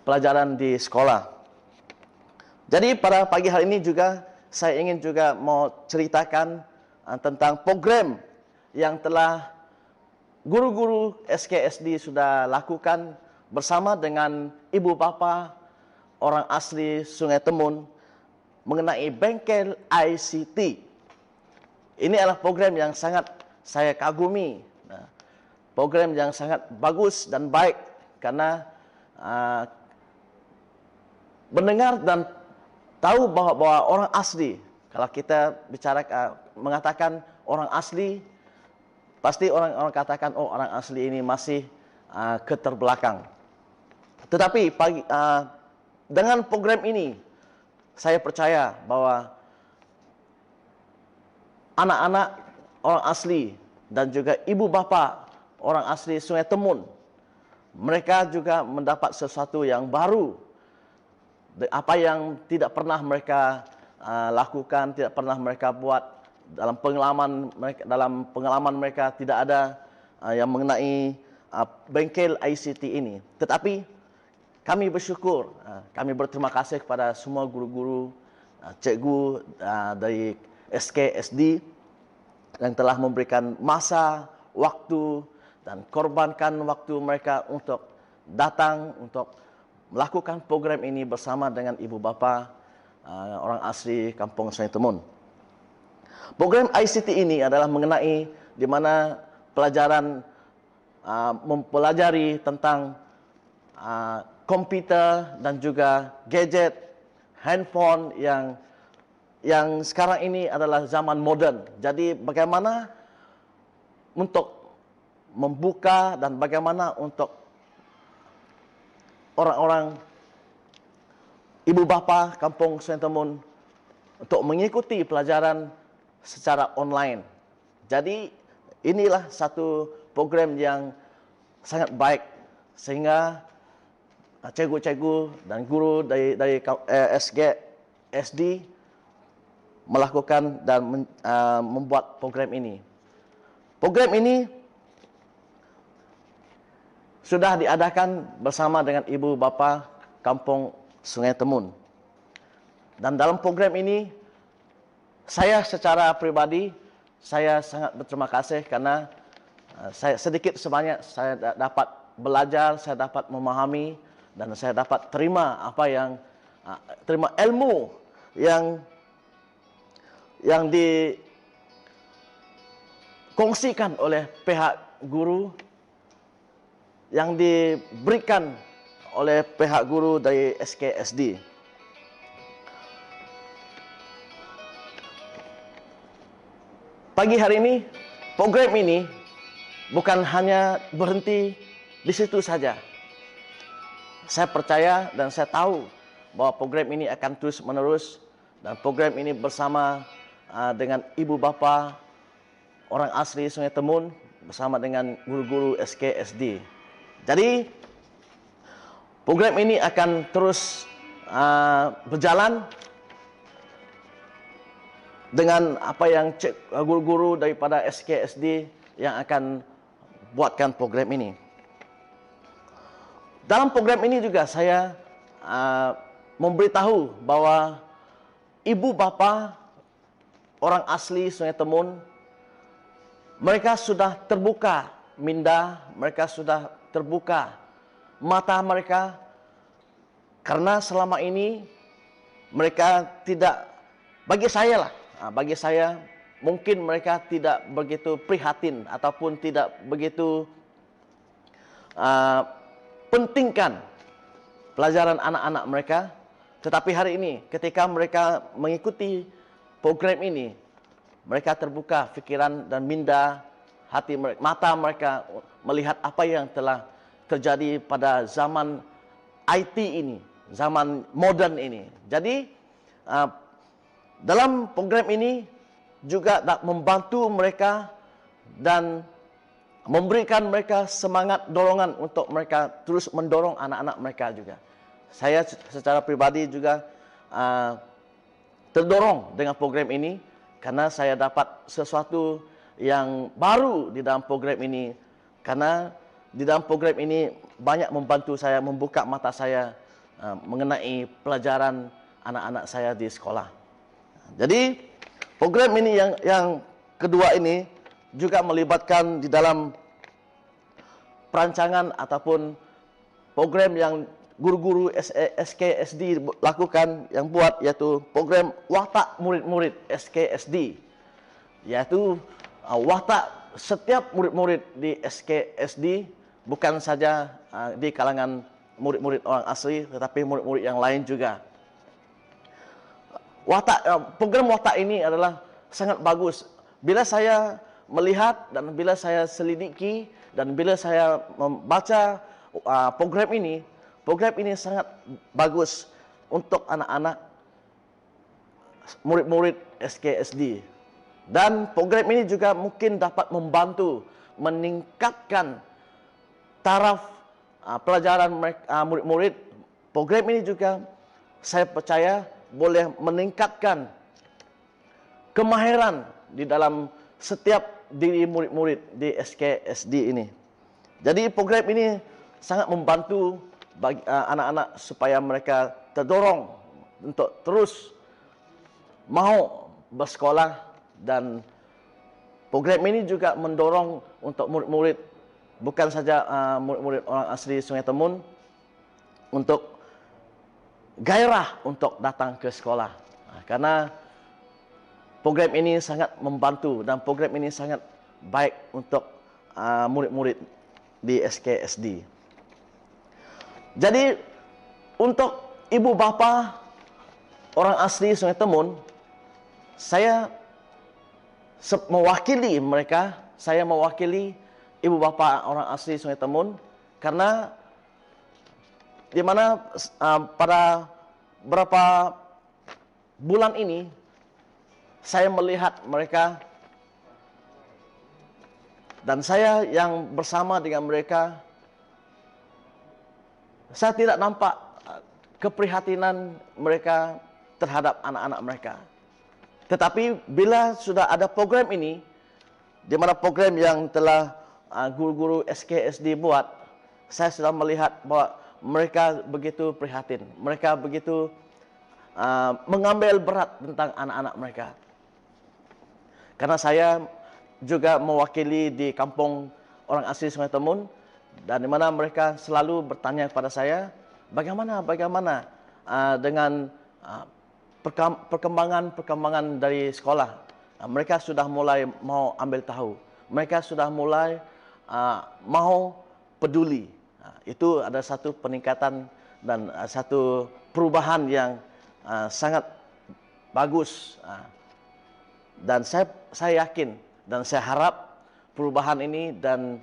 pelajaran di sekolah. Jadi pada pagi hari ini juga saya ingin juga mau ceritakan tentang program yang telah guru-guru SKSD sudah lakukan bersama dengan ibu bapa orang asli Sungai Temun mengenai bengkel ICT. Ini adalah program yang sangat saya kagumi, program yang sangat bagus dan baik, karena mendengar dan tahu bahwa orang asli, kalau kita bicara mengatakan orang asli, pasti orang katakan, oh orang asli ini masih keterbelakang. Tetapi dengan program ini, saya percaya bahwa anak-anak orang asli dan juga ibu bapa orang asli Sungai Temun, mereka juga mendapat sesuatu yang baru. Apa yang tidak pernah mereka lakukan, tidak pernah mereka buat dalam pengalaman mereka tidak ada yang mengenai bengkel ICT ini. Tetapi kami bersyukur, kami berterima kasih kepada semua guru-guru, cikgu dari SKSD yang telah memberikan masa, waktu dan korbankan waktu mereka untuk datang untuk melakukan program ini bersama dengan ibu bapa orang asli Kampung Sungai Temun. Program ICT ini adalah mengenai di mana pelajaran mempelajari tentang komputer dan juga gadget, handphone yang sekarang ini adalah zaman moden. Jadi bagaimana untuk membuka dan bagaimana untuk orang-orang ibu bapa Kampung Sungai Temun untuk mengikuti pelajaran secara online. Jadi inilah satu program yang sangat baik, sehingga cikgu-cikgu dan guru dari SKSD melakukan dan membuat program ini. Program ini sudah diadakan bersama dengan ibu bapa Kampung Sungai Temun. Dan dalam program ini, saya secara pribadi, saya sangat berterima kasih karena saya sedikit sebanyak saya dapat belajar, saya dapat memahami, dan saya dapat terima terima ilmu yang dikongsikan oleh pihak guru, yang diberikan oleh pihak guru dari SKSD. Pagi hari ini, program ini bukan hanya berhenti di situ saja. Saya percaya dan saya tahu bahwa program ini akan terus menerus, dan program ini bersama dengan ibu bapa orang asli Sungai Temun bersama dengan guru-guru SKSD. Jadi program ini akan terus berjalan dengan apa yang guru-guru daripada SKSD yang akan buatkan program ini. Dalam program ini juga saya memberitahu bahwa ibu bapa orang asli Sungai Temun, mereka sudah terbuka minda, mereka sudah terbuka mata mereka, karena selama ini mereka tidak, bagi saya mungkin mereka tidak begitu prihatin ataupun tidak begitu pentingkan pelajaran anak-anak mereka. Tetapi hari ini ketika mereka mengikuti program ini, mereka terbuka pikiran dan minda hati mereka, mata mereka melihat apa yang telah terjadi pada zaman IT ini, zaman modern ini. Jadi dalam program ini juga membantu mereka dan memberikan mereka semangat dorongan untuk mereka terus mendorong anak-anak mereka juga. Saya secara pribadi juga terdorong dengan program ini karena saya dapat sesuatu yang baru di dalam program ini. Karena di dalam program ini banyak membantu saya, membuka mata saya mengenai pelajaran anak-anak saya di sekolah. Jadi program ini yang kedua ini juga melibatkan di dalam perancangan ataupun program yang guru-guru SKSD lakukan, yang buat, yaitu program watak murid-murid SKSD, yaitu watak setiap murid-murid di SKSD, bukan saja di kalangan murid-murid orang asli, tetapi murid-murid yang lain juga. Program watak ini adalah sangat bagus. Bila saya melihat dan bila saya selidiki dan bila saya membaca program ini sangat bagus untuk anak-anak murid-murid SKSD. Dan program ini juga mungkin dapat membantu meningkatkan taraf pelajaran murid-murid. Program ini juga saya percaya boleh meningkatkan kemahiran di dalam setiap diri murid-murid di SKSD ini. Jadi program ini sangat membantu bagi anak-anak supaya mereka terdorong untuk terus mau bersekolah, dan program ini juga mendorong untuk murid-murid, bukan saja murid-murid orang asli Sungai Temun, untuk gairah untuk datang ke sekolah. Karena program ini sangat membantu dan program ini sangat baik untuk murid-murid di SKSD. Jadi untuk ibu bapa orang asli Sungai Temun, saya mewakili mereka, saya mewakili ibu bapa orang asli Sungai Temun, karena di mana pada beberapa bulan ini saya melihat mereka dan saya yang bersama dengan mereka, saya tidak nampak keprihatinan mereka terhadap anak-anak mereka. Tetapi bila sudah ada program ini, di mana program yang telah guru-guru SKSD buat, saya sudah melihat bahwa mereka begitu prihatin, mereka begitu mengambil berat tentang anak-anak mereka. Karena saya juga mewakili di kampung orang asli Sungai Temun, dan di mana mereka selalu bertanya kepada saya, bagaimana dengan perkembangan dari sekolah. Mereka sudah mulai mau ambil tahu, mereka sudah mulai mau peduli. Itu ada satu peningkatan dan satu perubahan yang sangat bagus. Dan saya yakin dan saya harap perubahan ini dan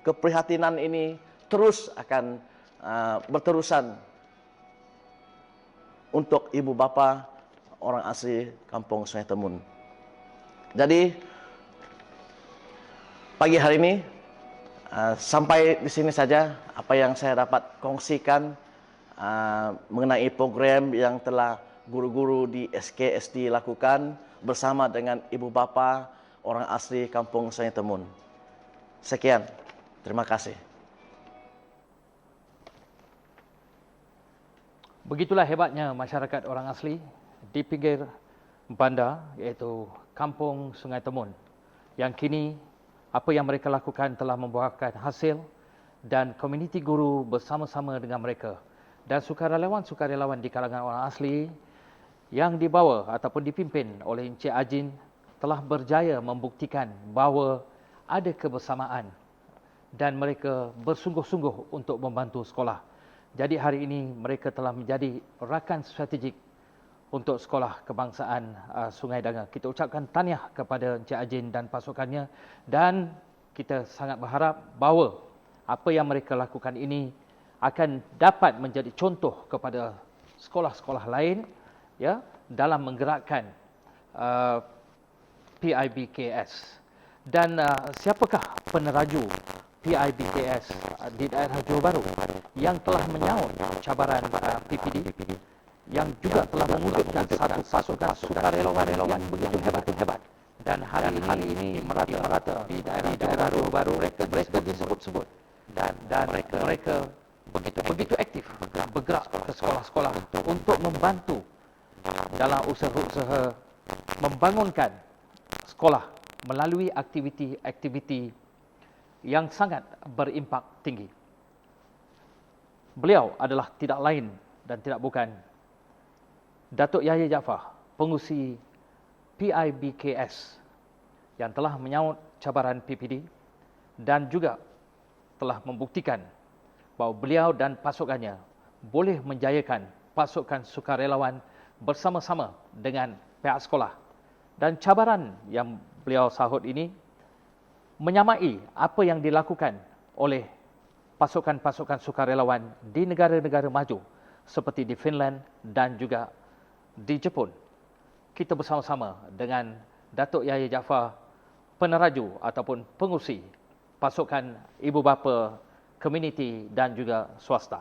keprihatinan ini terus akan berterusan untuk ibu bapa orang asli Kampung Sungai Temun. Jadi pagi hari ini sampai di sini saja apa yang saya dapat kongsikan mengenai program yang telah guru-guru di SKSD lakukan bersama dengan ibu bapa orang asli Kampung Sungai Temun. Sekian, terima kasih. Begitulah hebatnya masyarakat orang asli di pinggir bandar, iaitu Kampung Sungai Temun, yang kini apa yang mereka lakukan telah membuahkan hasil dan komuniti guru bersama-sama dengan mereka dan sukarelawan-sukarelawan di kalangan orang asli yang dibawa ataupun dipimpin oleh Encik Ajin telah berjaya membuktikan bahawa ada kebersamaan dan mereka bersungguh-sungguh untuk membantu sekolah. Jadi hari ini mereka telah menjadi rakan strategik untuk sekolah kebangsaan Sungai Danga. Kita ucapkan tahniah kepada Encik Ajin dan pasukannya dan kita sangat berharap bahawa apa yang mereka lakukan ini akan dapat menjadi contoh kepada sekolah-sekolah lain ya dalam menggerakkan PIBKS. Dan siapakah peneraju PIBKS di daerah Johor Bahru yang telah menyaut cabaran PPD, yang juga telah mewujudkan satu pasukan sukarelawan yang begitu hebat. Dan hari ini merata di daerah Johor Bahru mereka disebut-sebut dan mereka begitu aktif bergerak ke sekolah-sekolah untuk membantu dalam usaha-usaha membangunkan sekolah melalui aktiviti-aktiviti yang sangat berimpak tinggi. Beliau adalah tidak lain dan tidak bukan Datuk Yahya Jaafar, pengurusi PIBKS yang telah menyaut cabaran PPD dan juga telah membuktikan bahawa beliau dan pasukannya boleh menjayakan pasukan sukarelawan bersama-sama dengan pihak sekolah. Dan cabaran yang beliau sahut ini menyamai apa yang dilakukan oleh pasukan-pasukan sukarelawan di negara-negara maju seperti di Finland dan juga di Jepun. Kita bersama-sama dengan Datuk Yahya Jaafar, peneraju ataupun pengurusi pasukan ibu bapa, komuniti dan juga swasta.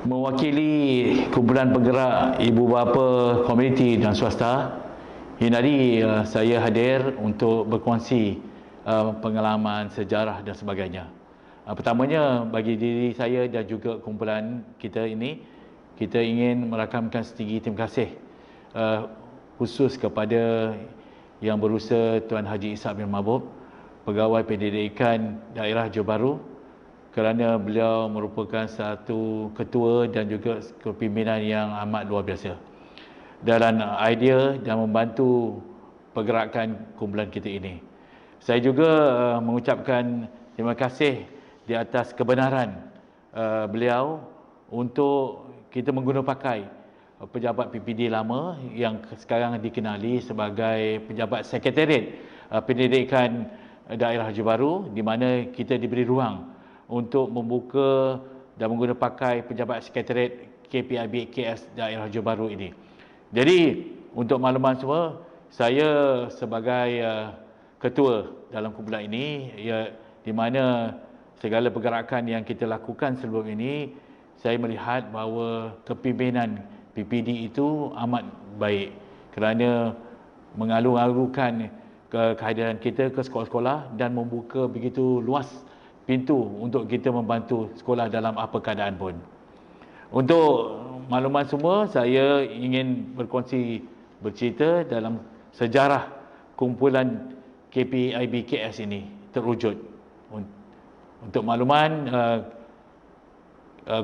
Mewakili kumpulan penggerak ibu bapa, komuniti dan swasta, ini tadi saya hadir untuk berkongsi pengalaman, sejarah dan sebagainya. Pertamanya bagi diri saya dan juga kumpulan kita ini, kita ingin merakamkan setinggi terima kasih khusus kepada Yang Berusaha Tuan Haji Ishak bin Mahbub, Pegawai Pendidikan Daerah Johor Bahru, kerana beliau merupakan satu ketua dan juga kepimpinan yang amat luar biasa dalam idea dan membantu pergerakan kumpulan kita ini. Saya juga mengucapkan terima kasih di atas kebenaran beliau untuk kita mengguna pakai pejabat PPD lama yang sekarang dikenali sebagai pejabat Sekretariat Pendidikan Daerah Johor Bahru, di mana kita diberi ruang untuk membuka dan mengguna pakai pejabat Sekretariat KPIBKS Daerah Johor Bahru ini. Jadi untuk makluman semua, saya sebagai ketua dalam kumpulan ini, di mana segala pergerakan yang kita lakukan sebelum ini, saya melihat bahawa kepimpinan PPD itu amat baik kerana mengalu-alukan kehadiran kita ke sekolah-sekolah dan membuka begitu luas pintu untuk kita membantu sekolah dalam apa keadaan pun. Untuk makluman semua, saya ingin bercerita dalam sejarah kumpulan KPIBKS ini terwujud. Untuk makluman,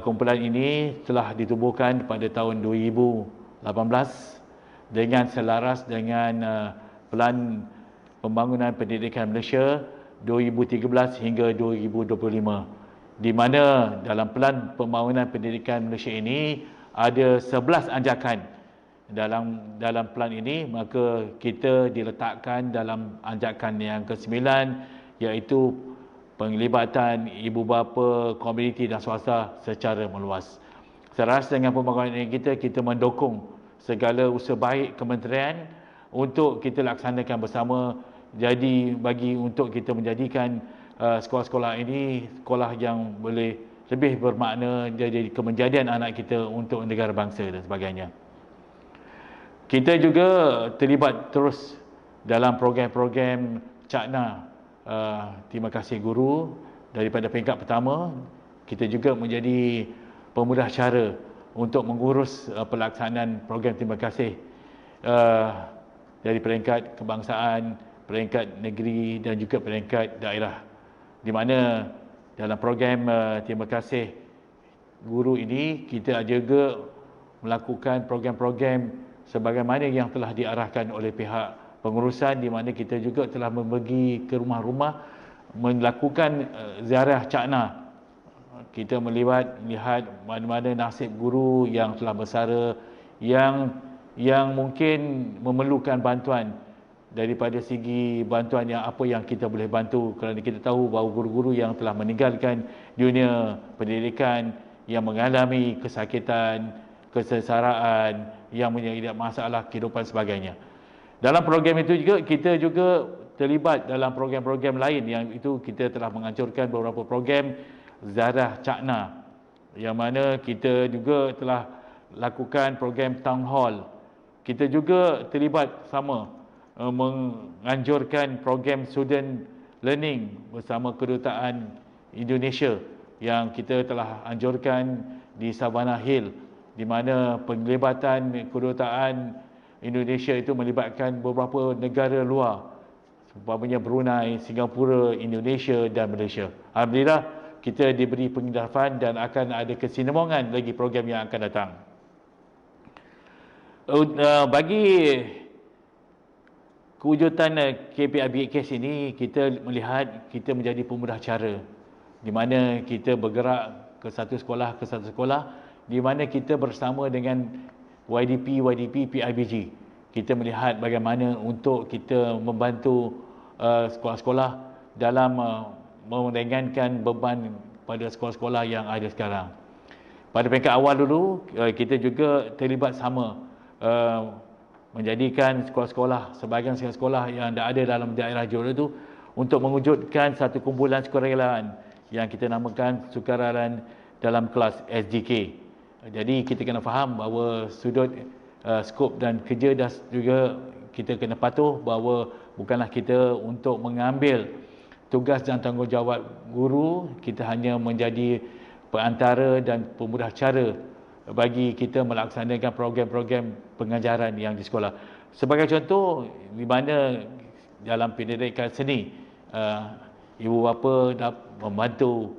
kumpulan ini telah ditubuhkan pada tahun 2018 dengan selaras dengan Pelan Pembangunan Pendidikan Malaysia 2013 hingga 2025. Di mana dalam Pelan Pembangunan Pendidikan Malaysia ini ada 11 anjakan. Dalam pelan ini, maka kita diletakkan dalam anjakan yang ke-9, iaitu penglibatan ibu bapa, komuniti dan swasta secara meluas. Saya rasa dengan pembangunan ini kita mendukung segala usaha baik kementerian untuk kita laksanakan bersama. Jadi bagi untuk kita menjadikan sekolah-sekolah ini sekolah yang boleh lebih bermakna jadi kemenjadian anak kita untuk negara bangsa dan sebagainya. Kita juga terlibat terus dalam program-program Cakna Terima Kasih Guru. Daripada peringkat pertama, kita juga menjadi pemudah cara untuk mengurus pelaksanaan program Terima Kasih dari peringkat kebangsaan, peringkat negeri dan juga peringkat daerah. Di mana dalam program Terima Kasih Guru ini, kita juga melakukan program-program sebagaimana yang telah diarahkan oleh pihak pengurusan, di mana kita juga telah pergi ke rumah-rumah melakukan ziarah cakna. Kita melihat mana-mana nasib guru yang telah bersara, yang mungkin memerlukan bantuan. Daripada segi bantuan yang apa yang kita boleh bantu, kerana kita tahu bahawa guru-guru yang telah meninggalkan dunia pendidikan, yang mengalami kesakitan, kesengsaraan, yang menjadi masalah kehidupan sebagainya. Dalam program itu juga, kita juga terlibat dalam program-program lain, yang itu kita telah menghancurkan beberapa program ziarah cakna, yang mana kita juga telah lakukan program town hall. Kita juga terlibat sama menganjurkan program student learning bersama Kedutaan Indonesia yang kita telah anjurkan di Savannah Hill, di mana penglibatan Kedutaan Indonesia itu melibatkan beberapa negara luar, umpamanya Brunei, Singapura, Indonesia dan Malaysia. Alhamdulillah, kita diberi penghidupan dan akan ada kesinambungan lagi program yang akan datang. Bagi kewujudan KPIBKS ini, kita melihat kita menjadi pemudah cara, di mana kita bergerak ke satu sekolah, di mana kita bersama dengan YDP, PIBG. Kita melihat bagaimana untuk kita membantu sekolah-sekolah dalam meringankan beban pada sekolah-sekolah yang ada sekarang. Pada peringkat awal dulu, kita juga terlibat sama menjadikan sekolah-sekolah, sebahagian sekolah yang ada dalam daerah Johor itu, untuk mewujudkan satu kumpulan sukarelawan yang kita namakan sukarelawan dalam kelas SGK. Jadi kita kena faham bahawa sudut skop dan kerja dan juga kita kena patuh bahawa bukanlah kita untuk mengambil tugas dan tanggungjawab guru, kita hanya menjadi perantara dan pemudah cara bagi kita melaksanakan program-program pengajaran yang di sekolah. Sebagai contoh, di mana dalam pendidikan seni, ibu bapa dapat membantu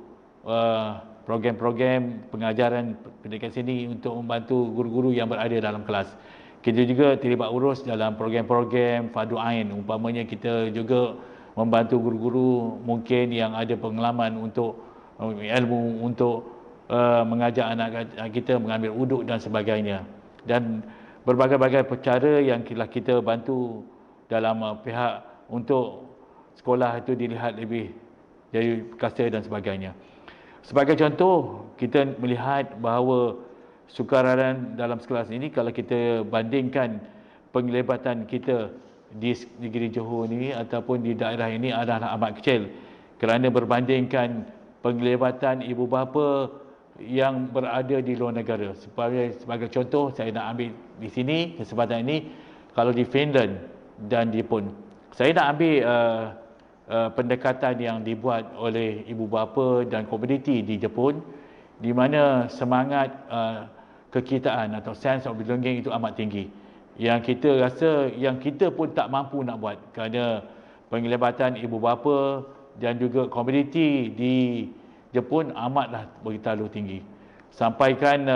program-program pengajaran pendidikan seni untuk membantu guru-guru yang berada dalam kelas. Kita juga terlibat urus dalam program-program Fardu Ain. Umpamanya kita juga membantu guru-guru mungkin yang ada pengalaman untuk ilmu untuk mengajar anak kita mengambil uduk dan sebagainya. Dan berbagai-bagai cara yang kita bantu dalam pihak untuk sekolah itu dilihat lebih jadi perkasa dan sebagainya. Sebagai contoh, kita melihat bahawa sukarelawan dalam kelas ini, kalau kita bandingkan penglibatan kita di negeri Johor ini ataupun di daerah ini adalah amat kecil, kerana berbandingkan penglibatan ibu bapa yang berada di luar negara. Sebagai contoh, saya nak ambil di sini kesempatan ini, kalau di Finland dan Jepun, saya nak ambil pendekatan yang dibuat oleh ibu bapa dan komuniti di Jepun, di mana semangat kekitaan atau sense of belonging itu amat tinggi, yang kita rasa yang kita pun tak mampu nak buat, kerana penglibatan ibu bapa dan juga komuniti di Jepun amatlah beritalu tinggi, sampaikan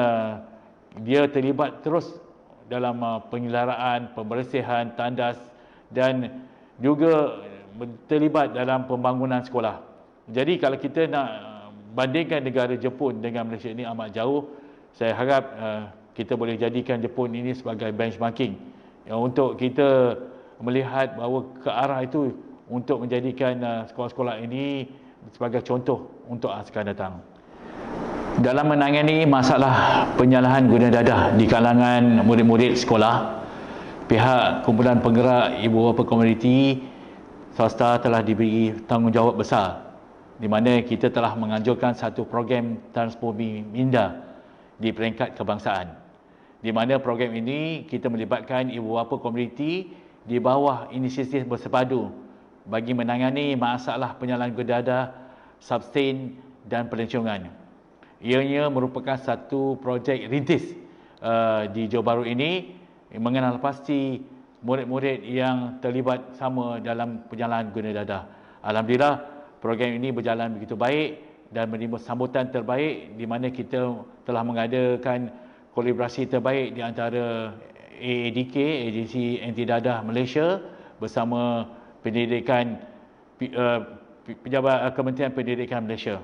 dia terlibat terus dalam penyelaraaan, pembersihan tandas dan juga terlibat dalam pembangunan sekolah. Jadi kalau kita nak bandingkan negara Jepun dengan Malaysia ini amat jauh, saya harap kita boleh jadikan Jepun ini sebagai benchmarking untuk kita melihat bahawa ke arah itu untuk menjadikan sekolah-sekolah ini sebagai contoh untuk akan datang. Dalam menangani masalah penyalahan guna dadah di kalangan murid-murid sekolah, pihak kumpulan penggerak ibu bapa komuniti swasta telah diberi tanggungjawab besar, di mana kita telah menganjurkan satu program transformasi minda di peringkat kebangsaan, di mana program ini kita melibatkan ibu bapa komuniti di bawah inisiatif bersepadu bagi menangani masalah penyalahan guna dadah, sustain dan pelancongan. Ianya merupakan satu projek rintis di Johor Bahru ini, mengenal pasti murid-murid yang terlibat sama dalam penyalahan guna dadah. Alhamdulillah, program ini berjalan begitu baik dan menerima sambutan terbaik, di mana kita telah mengadakan kolaborasi terbaik di antara AADK, Agensi Anti Dadah Malaysia, bersama pendidikan pejabat Kementerian Pendidikan Malaysia.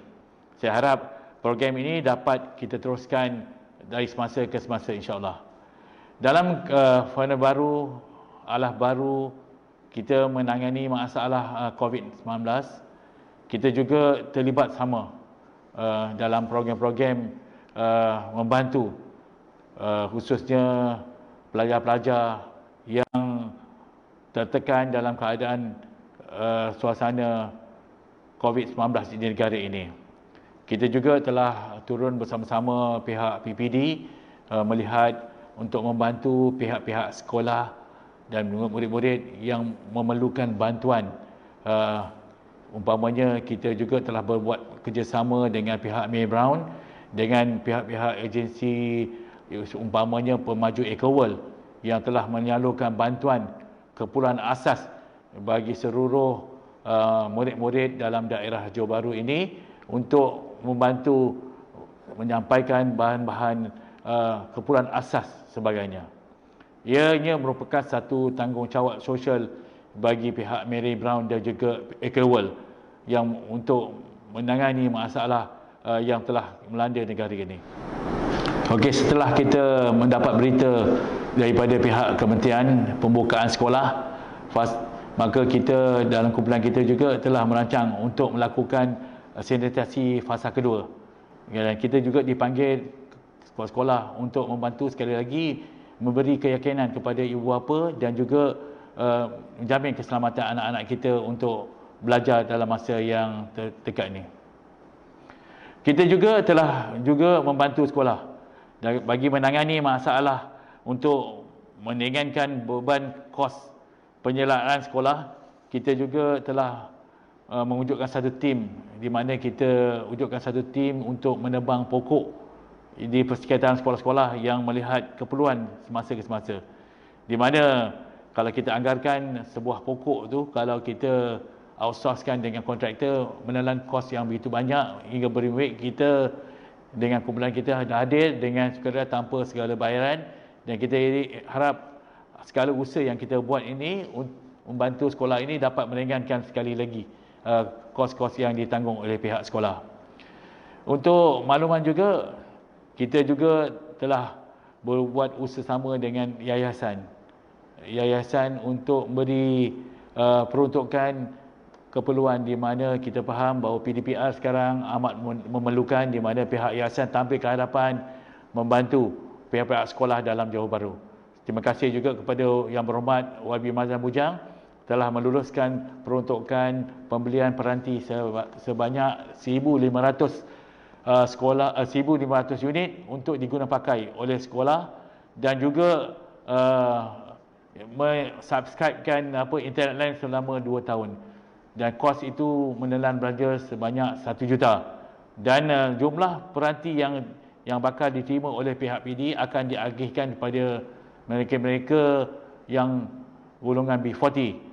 Saya harap program ini dapat kita teruskan dari semasa ke semasa, insya-Allah. Dalam fasa baru, alah baru, kita menangani masalah COVID-19, kita juga terlibat sama dalam program-program membantu khususnya pelajar-pelajar yang tertekan dalam keadaan suasana COVID-19 di negara ini. Kita juga telah turun bersama-sama pihak PPD melihat untuk membantu pihak-pihak sekolah dan murid-murid yang memerlukan bantuan. Umpamanya kita juga telah berbuat kerjasama dengan pihak May Brown, dengan pihak-pihak agensi umpamanya Pemaju Ecoworld yang telah menyalurkan bantuan keperluan asas bagi seluruh murid-murid dalam daerah Johor Bahru ini untuk membantu menyampaikan bahan-bahan keperluan asas sebagainya. Ianya merupakan satu tanggungjawab sosial bagi pihak Mary Brown dan juga Ecoworld yang untuk menangani masalah yang telah melanda negara ini. Okey, setelah kita mendapat berita daripada pihak Kementerian Pembukaan Sekolah, maka kita dalam kumpulan kita juga telah merancang untuk melakukan sanitasi fasa kedua. Dan kita juga dipanggil sekolah-sekolah untuk membantu sekali lagi memberi keyakinan kepada ibu bapa dan juga menjamin keselamatan anak-anak kita untuk belajar dalam masa yang dekat ini. Kita juga telah membantu sekolah bagi menangani masalah untuk meringankan beban kos penyelaksanaan sekolah. Kita juga telah mewujudkan satu tim, di mana kita wujudkan satu tim untuk menebang pokok di persekitaran sekolah-sekolah yang melihat keperluan semasa ke semasa. Di mana kalau kita anggarkan sebuah pokok tu, kalau kita outsourcekan dengan kontraktor, menelan kos yang begitu banyak hingga berimbik, kita dengan kumpulan kita hadir dengan sekadar tanpa segala bayaran, dan kita harap segala usaha yang kita buat ini membantu sekolah ini dapat meringankan sekali lagi kos-kos yang ditanggung oleh pihak sekolah. Untuk makluman juga, kita juga telah berbuat usaha sama dengan yayasan untuk beri peruntukan keperluan, di mana kita faham bahawa PDPR sekarang amat memerlukan, di mana pihak yayasan tampil ke hadapan membantu pihak-pihak sekolah dalam Johor Bahru. Terima kasih juga kepada Yang Berhormat YB Mazlan Bujang telah meluluskan peruntukan pembelian peranti sebanyak 1,500 unit untuk digunakan pakai oleh sekolah, dan juga mensubscribekan internet line selama 2 tahun, dan kos itu menelan belanja sebanyak 1 juta, dan jumlah peranti yang bakal diterima oleh pihak PD akan diagihkan kepada mereka-mereka yang golongan B40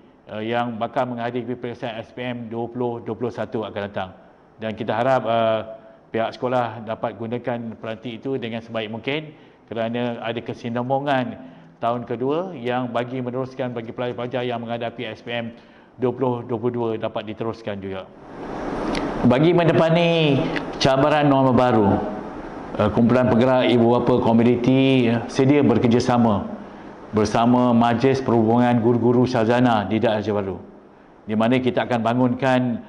yang bakal menghadiri peperiksaan SPM 2021 akan datang. Dan kita harap pihak sekolah dapat gunakan peranti itu dengan sebaik mungkin, kerana ada kesinambungan tahun kedua yang bagi meneruskan bagi pelajar-pelajar yang menghadapi SPM 2022 dapat diteruskan juga. Bagi mendepani cabaran norma baru, kumpulan penggerak ibu bapa komuniti sedia bekerjasama bersama Majlis Perhubungan Guru-Guru Sarjana di daerah Johor Bahru, di mana kita akan bangunkan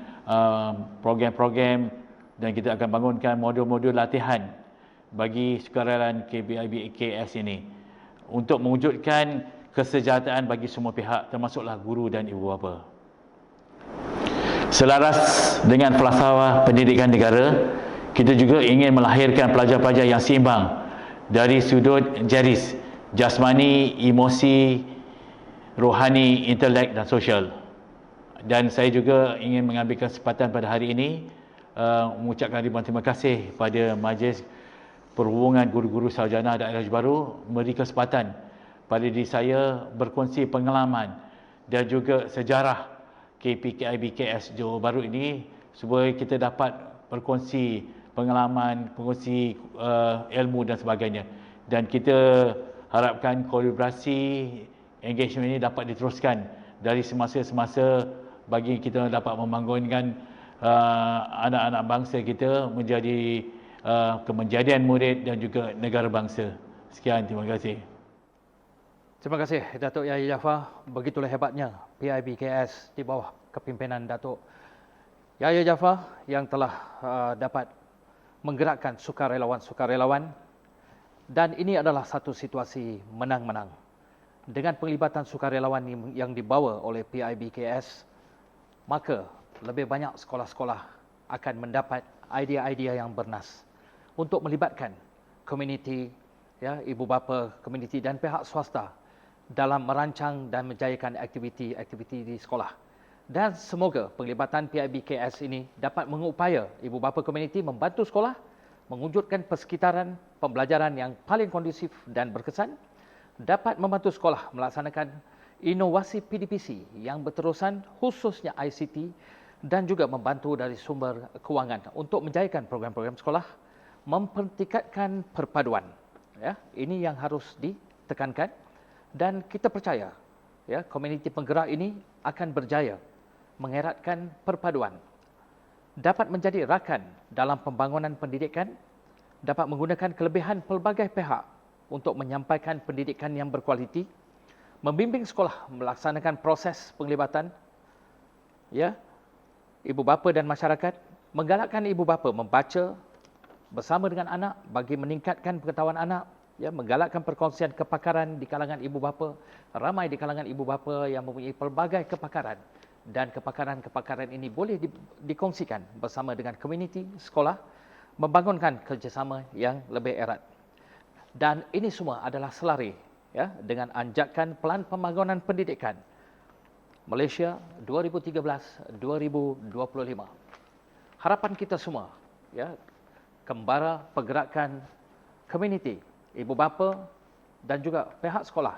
program-program dan kita akan bangunkan modul-modul latihan bagi sukarelawan KBIBKS ini untuk mewujudkan kesejahteraan bagi semua pihak termasuklah guru dan ibu bapa. Selaras dengan falsafah pendidikan negara, kita juga ingin melahirkan pelajar-pelajar yang seimbang dari sudut jaris jasmani, emosi, rohani, intelek dan sosial. Dan saya juga ingin mengambil kesempatan pada hari ini mengucapkan ribuan terima kasih pada Majlis Perhubungan Guru-Guru Sarjana Daerah Johor Bahru memberi kesempatan pada diri saya berkongsi pengalaman dan juga sejarah KPKIB-KS Johor Bahru ini supaya kita dapat berkongsi pengalaman, berkongsi ilmu dan sebagainya. Dan kita harapkan kolaborasi engagement ini dapat diteruskan dari semasa-semasa bagi kita dapat membangunkan anak-anak bangsa kita menjadi kemajadian murid dan juga negara bangsa. Sekian, terima kasih. Terima kasih Datuk Yahya Jaafar. Begitulah hebatnya PIBKS di bawah kepimpinan Datuk Yahya Jaafar yang telah dapat menggerakkan sukarelawan-sukarelawan, dan ini adalah satu situasi menang-menang. Dengan penglibatan sukarelawan yang dibawa oleh PIBKS, maka lebih banyak sekolah-sekolah akan mendapat idea-idea yang bernas untuk melibatkan komuniti, ya, ibu bapa komuniti dan pihak swasta dalam merancang dan menjayakan aktiviti-aktiviti di sekolah. Dan semoga penglibatan PIBKS ini dapat mengupaya ibu bapa komuniti membantu sekolah mewujudkan persekitaran pembelajaran yang paling kondusif dan berkesan, dapat membantu sekolah melaksanakan inovasi PDPC yang berterusan khususnya ICT, dan juga membantu dari sumber kewangan untuk menjayakan program-program sekolah, mempertingkatkan perpaduan. Ya, ini yang harus ditekankan. Dan kita percaya, ya, komuniti penggerak ini akan berjaya mengeratkan perpaduan, dapat menjadi rakan dalam pembangunan pendidikan, dapat menggunakan kelebihan pelbagai pihak untuk menyampaikan pendidikan yang berkualiti, membimbing sekolah melaksanakan proses penglibatan, ya, ibu bapa dan masyarakat, menggalakkan ibu bapa membaca bersama dengan anak bagi meningkatkan pengetahuan anak, ya, menggalakkan perkongsian kepakaran di kalangan ibu bapa. Ramai di kalangan ibu bapa yang mempunyai pelbagai kepakaran, dan kepakaran-kepakaran ini boleh dikongsikan bersama dengan komuniti sekolah, membangunkan kerjasama yang lebih erat. Dan ini semua adalah selari, ya, dengan anjakan Pelan Pembangunan Pendidikan Malaysia 2013-2025. Harapan kita semua, ya, kembara pergerakan komuniti, ibu bapa dan juga pihak sekolah,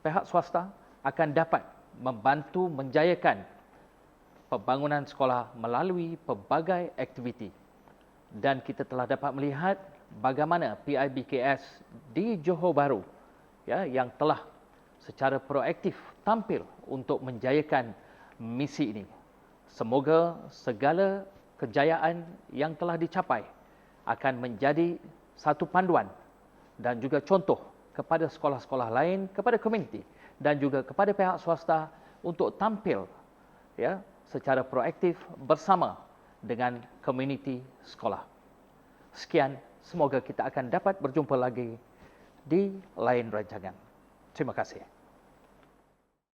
pihak swasta akan dapat membantu menjayakan pembangunan sekolah melalui pelbagai aktiviti. Dan kita telah dapat melihat bagaimana PIBKS di Johor Bahru, ya, yang telah secara proaktif tampil untuk menjayakan misi ini. Semoga segala kejayaan yang telah dicapai akan menjadi satu panduan dan juga contoh kepada sekolah-sekolah lain, kepada komuniti dan juga kepada pihak swasta untuk tampil, ya, secara proaktif bersama dengan komuniti sekolah. Sekian, semoga kita akan dapat berjumpa lagi di lain rancangan. Terima kasih.